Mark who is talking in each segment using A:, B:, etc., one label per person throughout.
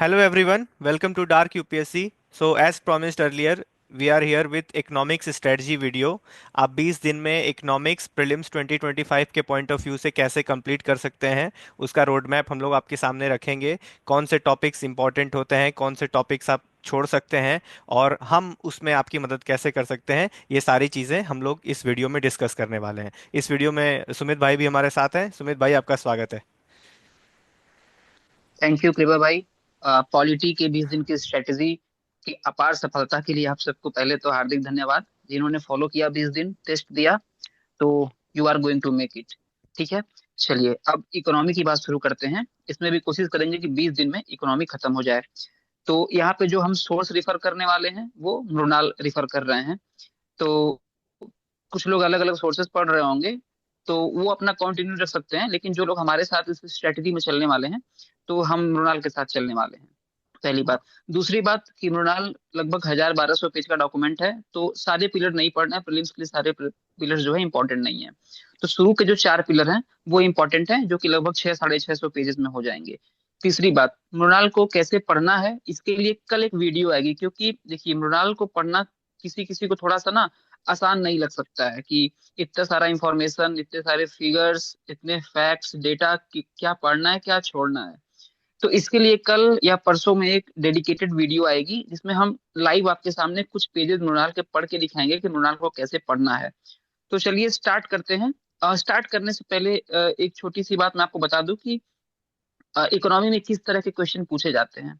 A: Hello everyone, welcome to Dark UPSC. So as promised earlier, we are here with economics strategy video. आप 20 दिन में economics prelims 2025 के point of view से कैसे complete कर सकते हैं, उसका रोड मैप हम लोग आपके सामने रखेंगे। कौन से टॉपिक्स इंपॉर्टेंट होते हैं, कौन से टॉपिक्स आप छोड़ सकते हैं और हम उसमें आपकी मदद कैसे कर सकते हैं, ये सारी चीज़ें हम लोग इस वीडियो में डिस्कस करने वाले हैं। इस वीडियो में सुमित भाई भी हमारे साथ हैं। सुमित भाई, आपका स्वागत है।
B: थैंक यू कृपा भाई। पॉलिटी के 20 दिन की स्ट्रेटेजी की अपार सफलता के लिए आप सबको पहले तो हार्दिक धन्यवाद। जिन्होंने फॉलो किया 20 दिन टेस्ट दिया, तो you are going to make it. ठीक है, चलिए अब इकोनॉमी की बात शुरू करते हैं। इसमें भी कोशिश करेंगे कि 20 दिन में इकोनॉमी खत्म हो जाए। तो यहाँ पे जो हम सोर्स रिफर करने वाले हैं वो मृणाल रिफर कर रहे हैं। तो कुछ लोग अलग अलग सोर्सेज पढ़ रहे होंगे, तो वो अपना कंटिन्यू रख सकते हैं, लेकिन जो लोग हमारे साथ इस स्ट्रेटजी में चलने वाले हैं, तो हम मृणाल के साथ चलने वाले हैं। पहली बात। दूसरी बात कि मृणाल लगभग 1,000-1,200 पेज का डॉक्यूमेंट है, तो सारे पिलर नहीं पढ़ना है। प्रीलिम्स के लिए सारे पिलर जो है इंपॉर्टेंट नहीं है। तो शुरू के जो 4 पिलर हैं वो इंपॉर्टेंट हैं, जो कि लगभग 600-650 पेजेस में हो जाएंगे। तीसरी बात, मृणाल को कैसे पढ़ना है इसके लिए कल एक वीडियो आएगी, क्योंकि देखिए मृणाल को पढ़ना किसी किसी को थोड़ा सा ना आसान नहीं लग सकता है कि इतना सारा इंफॉर्मेशन, इतने सारे फिगर्स, इतने फैक्ट्स, डेटा क्या पढ़ना है क्या छोड़ना है। तो इसके लिए कल या परसों में एक डेडिकेटेड वीडियो आएगी, जिसमें हम लाइव आपके सामने कुछ पेजेस मृणाल के पढ़ के दिखाएंगे कि मृणाल को कैसे पढ़ना है। तो चलिए स्टार्ट करते हैं। स्टार्ट करने से पहले एक छोटी सी बात मैं आपको बता दूं कि इकोनॉमी में किस तरह के क्वेश्चन पूछे जाते हैं।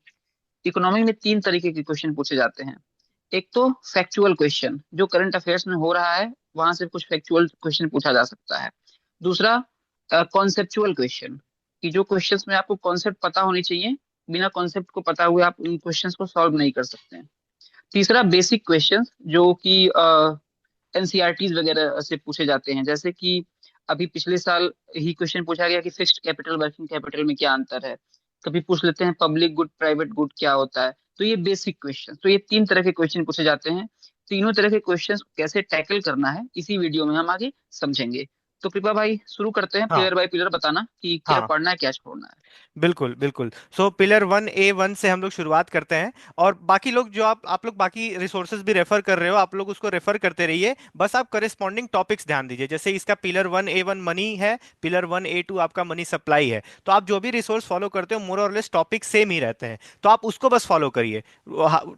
B: इकोनॉमी में 3 तरीके के क्वेश्चन पूछे जाते हैं। एक तो फैक्चुअल क्वेश्चन, जो करंट अफेयर्स में हो रहा है वहां से कुछ फैक्चुअल क्वेश्चन पूछा जा सकता है। दूसरा, कॉन्सेप्चुअल क्वेश्चन, कि जो क्वेश्चंस में आपको कॉन्सेप्ट पता होनी चाहिए, बिना कॉन्सेप्ट को पता हुए आप उन क्वेश्चंस को सॉल्व नहीं कर सकते हैं। तीसरा, बेसिक क्वेश्चंस, जो कि एनसीईआरटीज वगैरह से पूछे जाते हैं। जैसे कि अभी पिछले साल ही क्वेश्चन पूछा गया कि फिक्स्ड कैपिटल वर्किंग कैपिटल में क्या अंतर है। कभी पूछ लेते हैं पब्लिक गुड प्राइवेट गुड क्या होता है। तो ये बेसिक क्वेश्चन, तो ये 3 तरह के क्वेश्चन पूछे जाते हैं। तीनों तरह के क्वेश्चन कैसे टैकल करना है इसी वीडियो में हम आगे समझेंगे। तो कृपा भाई शुरू करते हैं,
A: हाँ।
B: पिलर बाय पिलर बताना कि क्या
A: हाँ,
B: पढ़ना है क्या छोड़ना है।
A: बिल्कुल बिल्कुल। सो पिलर 1A1 से हम लोग शुरुआत करते हैं। और बाकी लोग जो आप लोग बाकी रिसोर्सेज भी रेफर कर रहे हो, आप लोग उसको रेफर करते रहिए। बस आप करेस्पॉन्डिंग टॉपिक्स ध्यान दीजिए। जैसे इसका पिलर 1A1 मनी है, पिलर 1A2 आपका मनी सप्लाई है। तो आप जो भी रिसोर्स फॉलो करते हो, मोर और लेस टॉपिक सेम ही रहते हैं, तो आप उसको बस फॉलो करिए।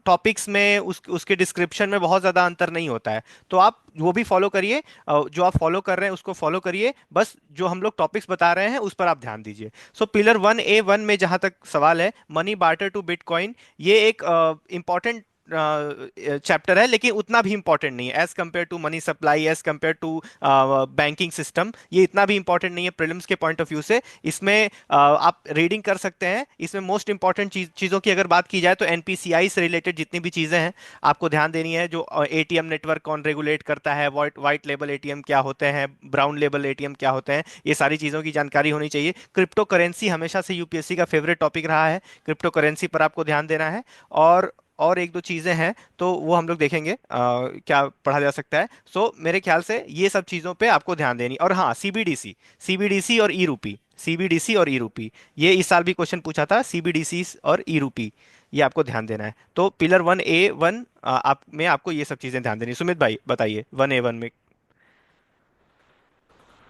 A: टॉपिक्स में उसके डिस्क्रिप्शन में बहुत ज्यादा अंतर नहीं होता है, तो आप वो भी फॉलो करिए। जो आप फॉलो कर रहे हैं उसको फॉलो करिए, बस जो हम लोग टॉपिक्स बता रहे हैं उस पर आप ध्यान दीजिए। सो पिलर 1A1 में जहां तक सवाल है, मनी बार्टर टू बिटकॉइन, ये एक इंपॉर्टेंट चैप्टर है, लेकिन उतना भी इंपॉर्टेंट नहीं है as compare to money supply, as compare to banking system. ये इतना भी इंपॉर्टेंट नहीं है प्रीलिम्स के पॉइंट ऑफ व्यू से। इसमें आप रीडिंग कर सकते हैं। इसमें मोस्ट इंपॉर्टेंट चीज़ों की अगर बात की जाए तो एनपीसीआई से रिलेटेड जितनी भी चीज़ें हैं आपको ध्यान देनी है। जो एटीएम नेटवर्क कौन रेगुलेट करता है, वाइट वाइट लेबल एटीएम क्या होते हैं, ब्राउन लेबल एटीएम क्या होते हैं, ये सारी चीज़ों की जानकारी होनी चाहिए। क्रिप्टो करेंसी हमेशा से यूपीएससी का फेवरेट टॉपिक रहा है, क्रिप्टो करेंसी पर आपको ध्यान देना है। और एक दो चीज़ें हैं तो वो हम लोग देखेंगे क्या पढ़ा जा सकता है। मेरे ख्याल से ये सब चीज़ों पे आपको ध्यान देनी। और हाँ, सीबीडीसी, सीबीडीसी और ई रूपी, सीबीडीसी और ई रूपी, ये इस साल भी क्वेश्चन पूछा था, सीबीडीसी और ई रूपी, ये आपको ध्यान देना है। तो पिलर 1A1 आप में आपको ये सब चीजें ध्यान देनी। सुमित भाई बताइए 1A1 में।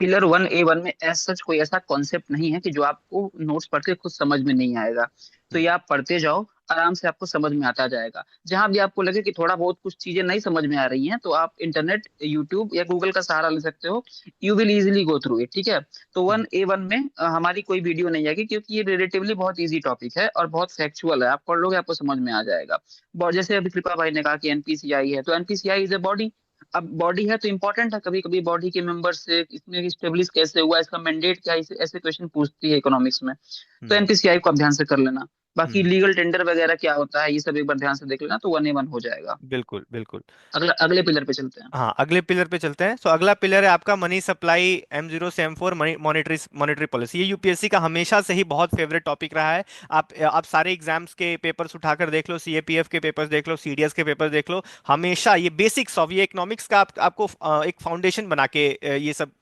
B: पिलर 1A1 में एज सच कोई ऐसा कॉन्सेप्ट नहीं है कि जो आपको नोट्स पढ़ के खुद समझ में नहीं आएगा। तो ये आप पढ़ते जाओ, आराम से आपको समझ में आता जाएगा। जहां भी आपको लगे कि थोड़ा बहुत कुछ चीजें नहीं समझ में आ रही हैं, तो आप इंटरनेट, यूट्यूब या गूगल का सहारा ले सकते हो। You will easily go through it. ठीक है। तो
A: हम्म।
B: 1A1 में हमारी कोई वीडियो नहीं आएगी, क्योंकि ये रिलेटिवली बहुत इजी टॉपिक है और बहुत फैक्चुअल है। आप पढ़ लोगे आपको समझ में आ जाएगा। जैसे अभी कृपा भाई ने कहा कि एनपीसीआई है, तो एनपीसीआई इज ए बॉडी। अब बॉडी है तो इंपॉर्टेंट है। कभी कभी बॉडी के मेंबर से इसमें स्टेब्लिश कैसे हुआ, इसका मैंडेट क्या है, ऐसे क्वेश्चन पूछती है इकोनॉमिक्स में। तो
A: हम्म।
B: एनपीसीआई को आप ध्यान से कर लेना। बाकी
A: हम्म।
B: लीगल टेंडर वगैरह क्या होता है ये सब एक बार ध्यान से देख लेना, तो 1A1 हो जाएगा।
A: बिल्कुल बिल्कुल।
B: अगला अगले पिलर पे चलते हैं।
A: हाँ, अगले पिलर पे चलते हैं। अगला पिलर है आपका मनी सप्लाई, M0 से M4, मॉनेटरी मॉनेटरी पॉलिसी। ये यूपीएससी का हमेशा से ही बहुत फेवरेट टॉपिक रहा है। आप सारे एग्जाम्स के पेपर्स उठाकर देख लो, सीएपीएफ के पेपर्स देख लो, सीडीएस के पेपर्स देख लो, हमेशा ये बेसिक्स ऑफ ये इकोनॉमिक्स का आपको एक फाउंडेशन बना के ये सब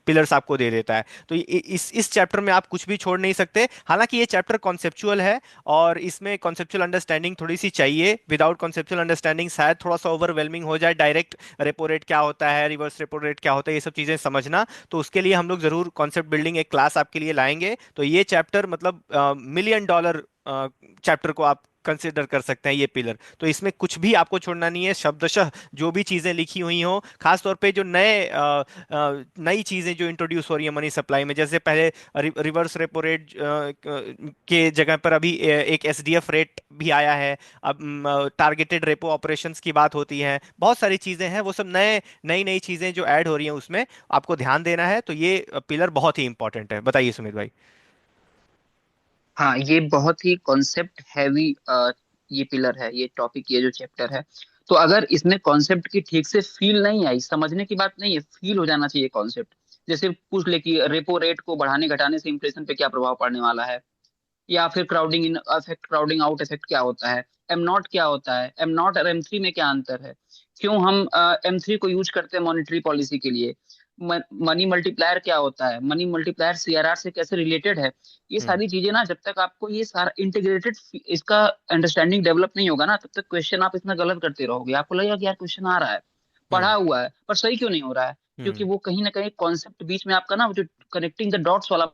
A: पिलर्स आपको दे देता है। तो इस चैप्टर में आप कुछ भी छोड़ नहीं सकते। हालांकि ये चैप्टर कॉन्सेप्चुअल है, और इसमें कॉन्सेप्चुअल अंडरस्टैंडिंग थोड़ी सी चाहिए। विदाउट कॉन्सेप्चुअल अंडरस्टैंडिंग शायद थोड़ा सा ओवरवेलमिंग हो जाए। डायरेक्ट रेपो रेट क्या होता है, रिवर्स रेपो रेट क्या होता है, ये सब चीजें समझना, तो उसके लिए हम लोग जरूर कॉन्सेप्ट बिल्डिंग एक क्लास आपके लिए लाएंगे। तो ये चैप्टर मतलब $1 million चैप्टर को आप कंसिडर कर सकते हैं, ये पिलर। तो इसमें कुछ भी आपको छोड़ना नहीं है, शब्दशः जो भी चीजें लिखी हुई हो, खास तौर पे जो नई चीजें जो इंट्रोड्यूस हो रही है मनी सप्लाई में, जैसे पहले रिवर्स रेपो रेट के जगह पर अभी एक एसडीएफ रेट भी आया है। अब टारगेटेड रेपो ऑपरेशंस की बात होती है, बहुत सारी चीजें हैं, वो सब नई नई चीजें जो ऐड हो रही हैं उसमें आपको ध्यान देना है। तो ये पिलर बहुत ही इंपॉर्टेंट है। बताइए सुमित भाई।
B: हाँ, ये बहुत ही कॉन्सेप्ट हैवी ये पिलर है, ये टॉपिक, ये जो चैप्टर है। तो अगर इसमें कॉन्सेप्ट की ठीक से फील नहीं आई, समझने की बात नहीं है, फील हो जाना चाहिए कॉन्सेप्ट। जैसे पूछ ले कि रेपो रेट को बढ़ाने घटाने से इन्फ्लेशन पे क्या प्रभाव पड़ने वाला है, या फिर crowding in effect, crowding out effect क्या होता है, एम नॉट क्या होता है, एम नॉट और एम थ्री में क्या अंतर है, क्यों हम एम थ्री को यूज करते हैं मॉनेटरी पॉलिसी के लिए, मनी मल्टीप्लायर क्या होता है, मनी मल्टीप्लायर सीआरआर से कैसे रिलेटेड है। ये
A: हम्म।
B: सारी चीजें ना, जब तक आपको ये सारा इंटीग्रेटेड इसका अंडरस्टैंडिंग डेवलप नहीं होगा ना, तब तक क्वेश्चन आप इसमें गलत करते रहोगे। आपको लगेगा कि यार क्वेश्चन आ रहा है,
A: हम्म।
B: पढ़ा हुआ है, पर सही क्यों नहीं हो रहा है। क्योंकि
A: हम्म।
B: वो कहीं ना कहीं कॉन्सेप्ट बीच में आपका ना, वो जो कनेक्टिंग द डॉट्स वाला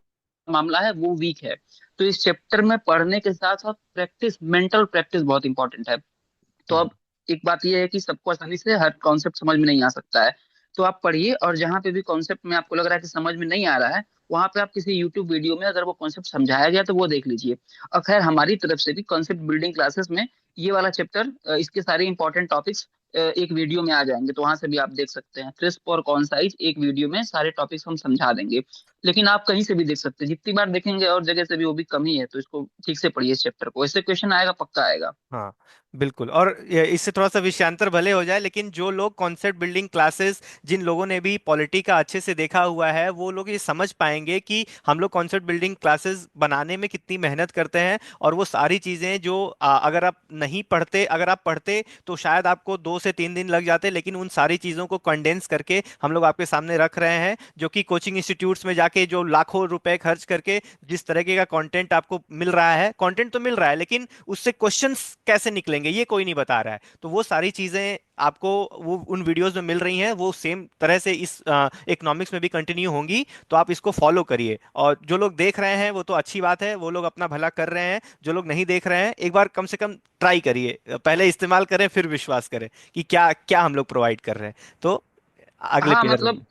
B: मामला है, वो वीक है। तो इस चैप्टर में पढ़ने के साथ साथ प्रैक्टिस, मेंटल प्रैक्टिस बहुत इंपॉर्टेंट है। तो
A: हम्म।
B: अब एक बात यह है कि सबको आसानी से हर कॉन्सेप्ट समझ में नहीं आ सकता है। तो आप पढ़िए, और जहां पे भी कॉन्सेप्ट में आपको लग रहा है कि समझ में नहीं आ रहा है, वहां पे आप किसी यूट्यूब वीडियो में अगर वो कॉन्सेप्ट समझाया गया तो वो देख लीजिए। और खैर, हमारी तरफ से भी कॉन्सेप्ट बिल्डिंग क्लासेस में ये वाला चैप्टर, इसके सारे इंपॉर्टेंट टॉपिक्स एक वीडियो में आ जाएंगे, तो वहां से भी आप देख सकते हैं। क्रिस्प और कॉन्साइज एक वीडियो में सारे टॉपिक्स हम समझा देंगे। लेकिन आप कहीं से भी देख सकते हैं, जितनी बार देखेंगे और जगह से भी वो भी कम ही है। तो इसको ठीक से पढ़िए, इस चैप्टर को, इससे क्वेश्चन आएगा, पक्का आएगा।
A: हाँ बिल्कुल। और इससे थोड़ा सा विषयांतर भले हो जाए, लेकिन जो लोग कॉन्सेप्ट बिल्डिंग क्लासेस, जिन लोगों ने भी पॉलिटी का अच्छे से देखा हुआ है, वो लोग ये समझ पाएंगे कि हम लोग कॉन्सेप्ट बिल्डिंग क्लासेस बनाने में कितनी मेहनत करते हैं। और वो सारी चीजें जो अगर आप नहीं पढ़ते, अगर आप पढ़ते तो शायद आपको 2 से 3 दिन लग जाते, लेकिन उन सारी चीजों को कंडेंस करके हम लोग आपके सामने रख रहे हैं, जो कि कोचिंग इंस्टीट्यूट्स में जाके जो लाखों रुपए खर्च करके जिस तरीके का कंटेंट आपको मिल रहा है, कंटेंट तो मिल रहा है, लेकिन उससे क्वेश्चंस कैसे निकलेंगे ये कोई नहीं बता रहा है। तो वो सारी चीजें आपको वो उन वीडियोस में मिल रही हैं, वो सेम तरह से इस इकोनॉमिक्स में भी कंटिन्यू होंगी। तो आप इसको फॉलो करिए। और जो लोग देख रहे हैं वो तो अच्छी बात है, वो लोग अपना भला कर रहे हैं। जो लोग नहीं देख रहे हैं, एक बार कम से कम ट्राई करिए, पहले इस्तेमाल करें फिर विश्वास करें कि क्या क्या हम लोग प्रोवाइड कर रहे हैं। तो अगले
B: हाँ,
A: पिलर।
B: मतलब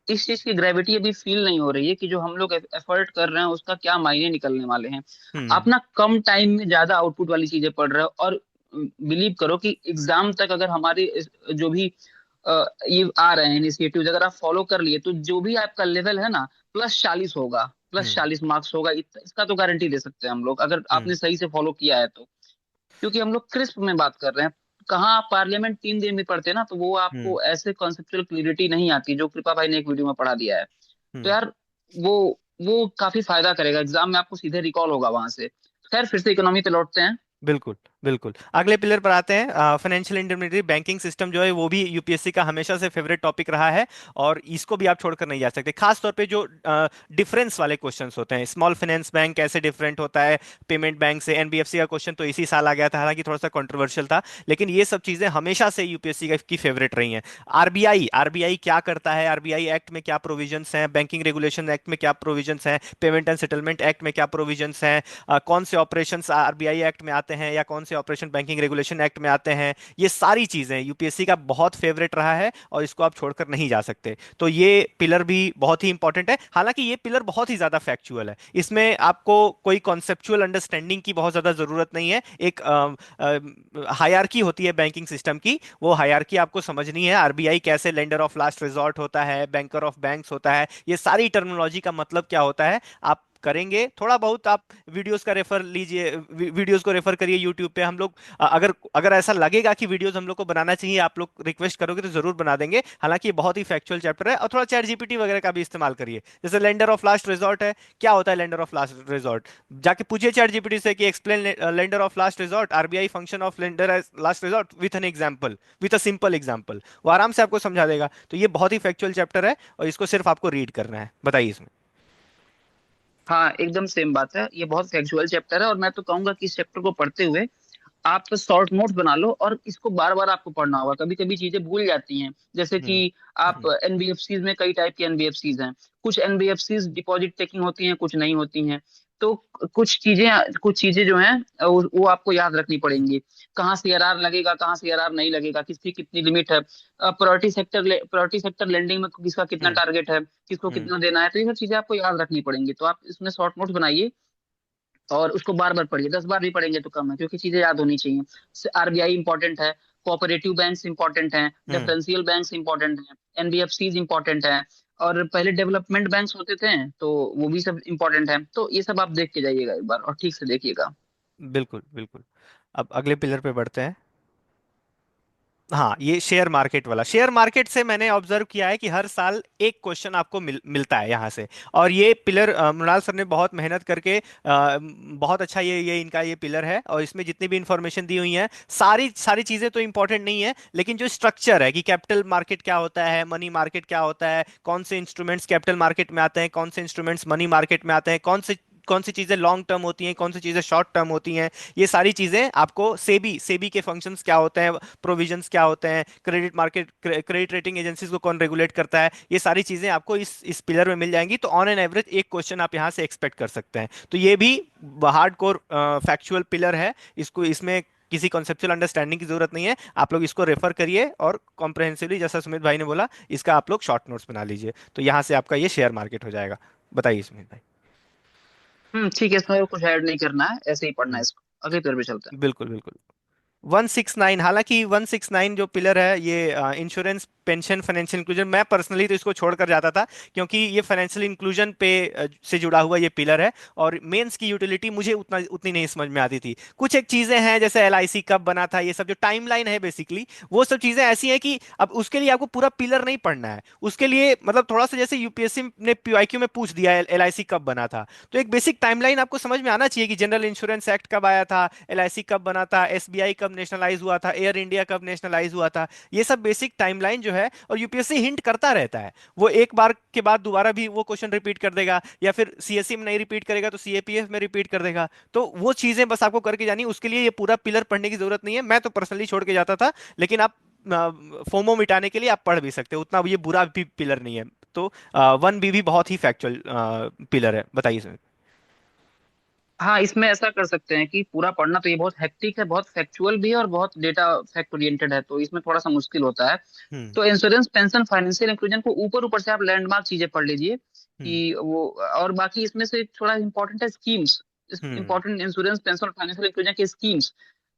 B: इस चीज की ग्रेविटी अभी फील नहीं हो रही है कि जो हम लोग एफर्ट कर रहे हैं उसका क्या मायने निकलने वाले हैं।
A: हम्म।
B: आप ना कम टाइम में ज्यादा आउटपुट वाली चीजें पढ़ रहे हो, और बिलीव करो कि एग्जाम तक अगर हमारे जो भी ये आ रहे हैं इनिशिएटिव्स, अगर आप फॉलो कर लिए, तो जो भी आपका लेवल है ना, +40 होगा, प्लस
A: हम्म।
B: 40 मार्क्स होगा। इसका तो गारंटी दे सकते हैं हम लोग, अगर
A: हम्म।
B: आपने सही से फॉलो किया है तो। क्योंकि हम लोग क्रिस्प में बात कर रहे हैं। कहाँ आप पार्लियामेंट 3 दिन में पढ़ते हैं ना, तो वो
A: हम्म।
B: आपको ऐसे कॉन्सेप्चुअल क्लियरिटी नहीं आती जो कृपा भाई ने एक वीडियो में पढ़ा दिया है। तो
A: हम्म।
B: यार, वो वो काफी फायदा करेगा, एग्जाम में आपको सीधे रिकॉल होगा वहां से। खैर, फिर से इकोनॉमी पे लौटते हैं।
A: बिल्कुल बिल्कुल। अगले पिलर पर आते हैं। फाइनेंशियल इंटरमीडिएट बैंकिंग सिस्टम जो है वो भी यूपीएससी का हमेशा से फेवरेट टॉपिक रहा है। और इसको भी आप छोड़कर नहीं जा सकते, खास तौर पे जो डिफरेंस वाले क्वेश्चंस होते हैं। स्मॉल फाइनेंस बैंक कैसे डिफरेंट होता है पेमेंट बैंक से, एनबीएफसी का क्वेश्चन तो इसी साल आ गया था, हालांकि थोड़ा सा कंट्रोवर्शियल था, लेकिन ये सब चीजें हमेशा से यूपीएससी की फेवरेट रही हैं। आरबीआई आरबीआई क्या करता है, आरबीआई एक्ट में क्या प्रोविजंस हैं, बैंकिंग रेगुलेशन एक्ट में क्या प्रोविजंस हैं, पेमेंट एंड सेटलमेंट एक्ट में क्या प्रोविजंस हैं, कौन से ऑपरेशंस आरबीआई एक्ट में आते हैं या कौन से ऑपरेशन बैंकिंग रेगुलेशन एक्ट में आते हैं। ये सारी चीजें यूपीएससी का बहुत फेवरेट रहा है और इसको आप छोड़कर नहीं जा सकते। तो ये पिलर भी बहुत ही इंपॉर्टेंट है। हालांकि ये पिलर बहुत ही ज्यादा फैक्चुअल है, इसमें आपको कोई कॉन्सेप्चुअल अंडरस्टैंडिंग की बहुत ज्यादा जरूरत नहीं है। एक हायरार्की होती है बैंकिंग सिस्टम की, वो हायरार्की आपको समझनी है। आरबीआई कैसे लेंडर ऑफ लास्ट रिजॉर्ट होता है, बैंकर ऑफ बैंक्स होता है, ये सारी टर्मिनोलॉजी का मतलब क्या होता है आप करेंगे। थोड़ा बहुत आप वीडियोस का रेफर लीजिए, वीडियोस को रेफर करिए यूट्यूब पे। हम लोग अगर अगर ऐसा लगेगा कि वीडियोस हम लोग को बनाना चाहिए, आप लोग रिक्वेस्ट करोगे तो जरूर बना देंगे। हालांकि ये बहुत ही फैक्चुअल चैप्टर है। और थोड़ा चैट जीपीटी वगैरह का भी इस्तेमाल करिए। जैसे लेंडर ऑफ लास्ट रिजॉर्ट है, क्या होता है लेंडर ऑफ लास्ट रिजॉर्ट, जाके पूछिए चैट जीपीटी से कि explain lender of last resort, RBI function of lender last resort with an example, with a simple example. वो आराम से आपको समझा देगा। तो ये बहुत ही फैक्चुअल चैप्टर है और इसको सिर्फ आपको रीड करना है। बताइए इसमें।
B: हाँ एकदम सेम बात है, ये बहुत फैक्चुअल चैप्टर है, और मैं तो कहूंगा कि इस चैप्टर को पढ़ते हुए आप शॉर्ट नोट्स बना लो, और इसको बार बार आपको पढ़ना होगा, कभी कभी चीजें भूल जाती हैं। जैसे
A: हम्म।
B: कि आप एनबीएफसीज में कई टाइप की एनबीएफसीज हैं, कुछ एनबीएफसीज डिपॉजिट टेकिंग होती हैं, कुछ नहीं होती हैं। तो कुछ चीजें जो हैं वो आपको याद रखनी पड़ेंगी। कहाँ सीआरआर लगेगा, कहाँ सीआरआर नहीं लगेगा, किसकी कितनी लिमिट है, प्रायोरिटी सेक्टर लेंडिंग में किसका कितना
A: हम्म।
B: टारगेट है, किसको
A: हम्म।
B: कितना देना है, तो ये सब चीजें आपको याद रखनी पड़ेंगी। तो आप इसमें शॉर्ट नोट्स बनाइए और उसको बार बार पढ़िए, 10 बार भी पढ़ेंगे तो कम है, क्योंकि चीजें याद होनी चाहिए। आरबीआई इंपॉर्टेंट है, कोऑपरेटिव बैंक्स इंपॉर्टेंट हैं,
A: हम्म।
B: डिफरेंशियल बैंक्स इंपॉर्टेंट हैं, एनबीएफसीज इंपॉर्टेंट हैं, और पहले डेवलपमेंट बैंक्स होते थे तो वो भी सब इंपॉर्टेंट है। तो ये सब आप देख के जाइएगा एक बार, और ठीक से देखिएगा।
A: बिल्कुल बिल्कुल। अब अगले पिलर पे बढ़ते हैं। हाँ, ये शेयर मार्केट वाला, शेयर मार्केट से मैंने ऑब्जर्व किया है कि हर साल एक क्वेश्चन आपको मिलता है यहाँ से। और ये पिलर मृणाल सर ने बहुत मेहनत करके बहुत अच्छा ये इनका ये पिलर है, और इसमें जितनी भी इंफॉर्मेशन दी हुई है, सारी सारी चीजें तो इंपॉर्टेंट नहीं है, लेकिन जो स्ट्रक्चर है कि कैपिटल मार्केट क्या होता है, मनी मार्केट क्या होता है, कौन से इंस्ट्रूमेंट्स कैपिटल मार्केट में आते हैं, कौन से इंस्ट्रूमेंट्स मनी मार्केट में आते हैं, कौन सी चीजें लॉन्ग टर्म होती हैं, कौन सी चीजें शॉर्ट टर्म होती हैं, ये सारी चीजें आपको सेबी सेबी के फंक्शंस क्या होते हैं, प्रोविजंस क्या होते हैं, credit market, credit rating agencies को कौन रेगुलेट करता है, ये सारी चीजें आपको इस पिलर में मिल जाएंगी। तो ऑन एन एवरेज एक क्वेश्चन आप यहाँ से एक्सपेक्ट कर सकते हैं। तो ये भी हार्ड कोर फैक्चुअल पिलर है, इसको इसमें किसी कॉन्सेप्चुअल अंडरस्टैंडिंग की जरूरत नहीं है। आप लोग इसको रेफर करिए और कॉम्प्रहेंसिवली, जैसा सुमित भाई ने बोला, इसका आप लोग शॉर्ट नोट्स बना लीजिए। तो यहाँ से आपका ये शेयर मार्केट हो जाएगा। बताइए सुमित भाई।
B: ठीक है, इसमें कुछ ऐड नहीं करना है, ऐसे ही पढ़ना है
A: हम्म।
B: इसको। अगले पेज पे चलते हैं।
A: बिल्कुल बिल्कुल। 169, हालांकि 169 जो पिलर है ये इंश्योरेंस, पेंशन, फाइनेंशियल इंक्लूजन, मैं पर्सनली तो इसको छोड़कर जाता था, क्योंकि ये फाइनेंशियल इंक्लूजन पे से जुड़ा हुआ ये पिलर है, और मेंस की यूटिलिटी मुझे उतनी नहीं समझ में आती थी। कुछ एक चीजें हैं जैसे एलआईसी कब बना था, ये सब जो टाइमलाइन है बेसिकली, वो सब चीजें ऐसी हैं कि अब उसके लिए आपको पूरा पिलर नहीं पढ़ना है। उसके लिए मतलब थोड़ा सा जैसे यूपीएससी ने पीआईक्यू में पूछ दिया एलआईसी कब बना था, तो एक बेसिक टाइमलाइन आपको समझ में आना चाहिए कि जनरल इंश्योरेंस एक्ट कब आया था, एलआईसी कब बना था, एसबीआई कब नेशनलाइज हुआ था, एयर इंडिया कब नेशनलाइज हुआ था। ये सब बेसिक टाइमलाइन जो है, और यूपीएससी हिंट करता रहता है, वो एक बार के बाद दोबारा भी वो क्वेश्चन रिपीट कर देगा, या फिर सीएससी में नहीं रिपीट करेगा तो सीएपीएफ में रिपीट कर देगा। तो वो चीजें बस आपको करके जानी, उसके लिए ये पूरा पिलर पढ़ने की जरूरत नहीं है। मैं तो पर्सनली छोड़ के जाता था, लेकिन आप फोमो मिटाने के लिए आप पढ़ भी सकते हो, उतना ये बुरा भी पिलर नहीं है। तो 1 बी भी बहुत ही फैक्चुअल पिलर है। बताइए सर।
B: हाँ, इसमें ऐसा कर सकते हैं कि पूरा पढ़ना तो ये बहुत हेक्टिक है, बहुत फैक्चुअल भी है, और बहुत डेटा फैक्ट ओरिएंटेड है, तो इसमें थोड़ा सा मुश्किल होता है।
A: हम्म।
B: तो इंश्योरेंस, पेंशन, फाइनेंशियल इंक्लूजन को ऊपर ऊपर से आप लैंडमार्क चीजें पढ़ लीजिए
A: हम्म।
B: कि वो, और बाकी इसमें से थोड़ा इंपॉर्टेंट है स्कीम्स,
A: हम्म।
B: इंपॉर्टेंट इंश्योरेंस, पेंशन और फाइनेंशियल इंक्लूजन के स्कीम्स।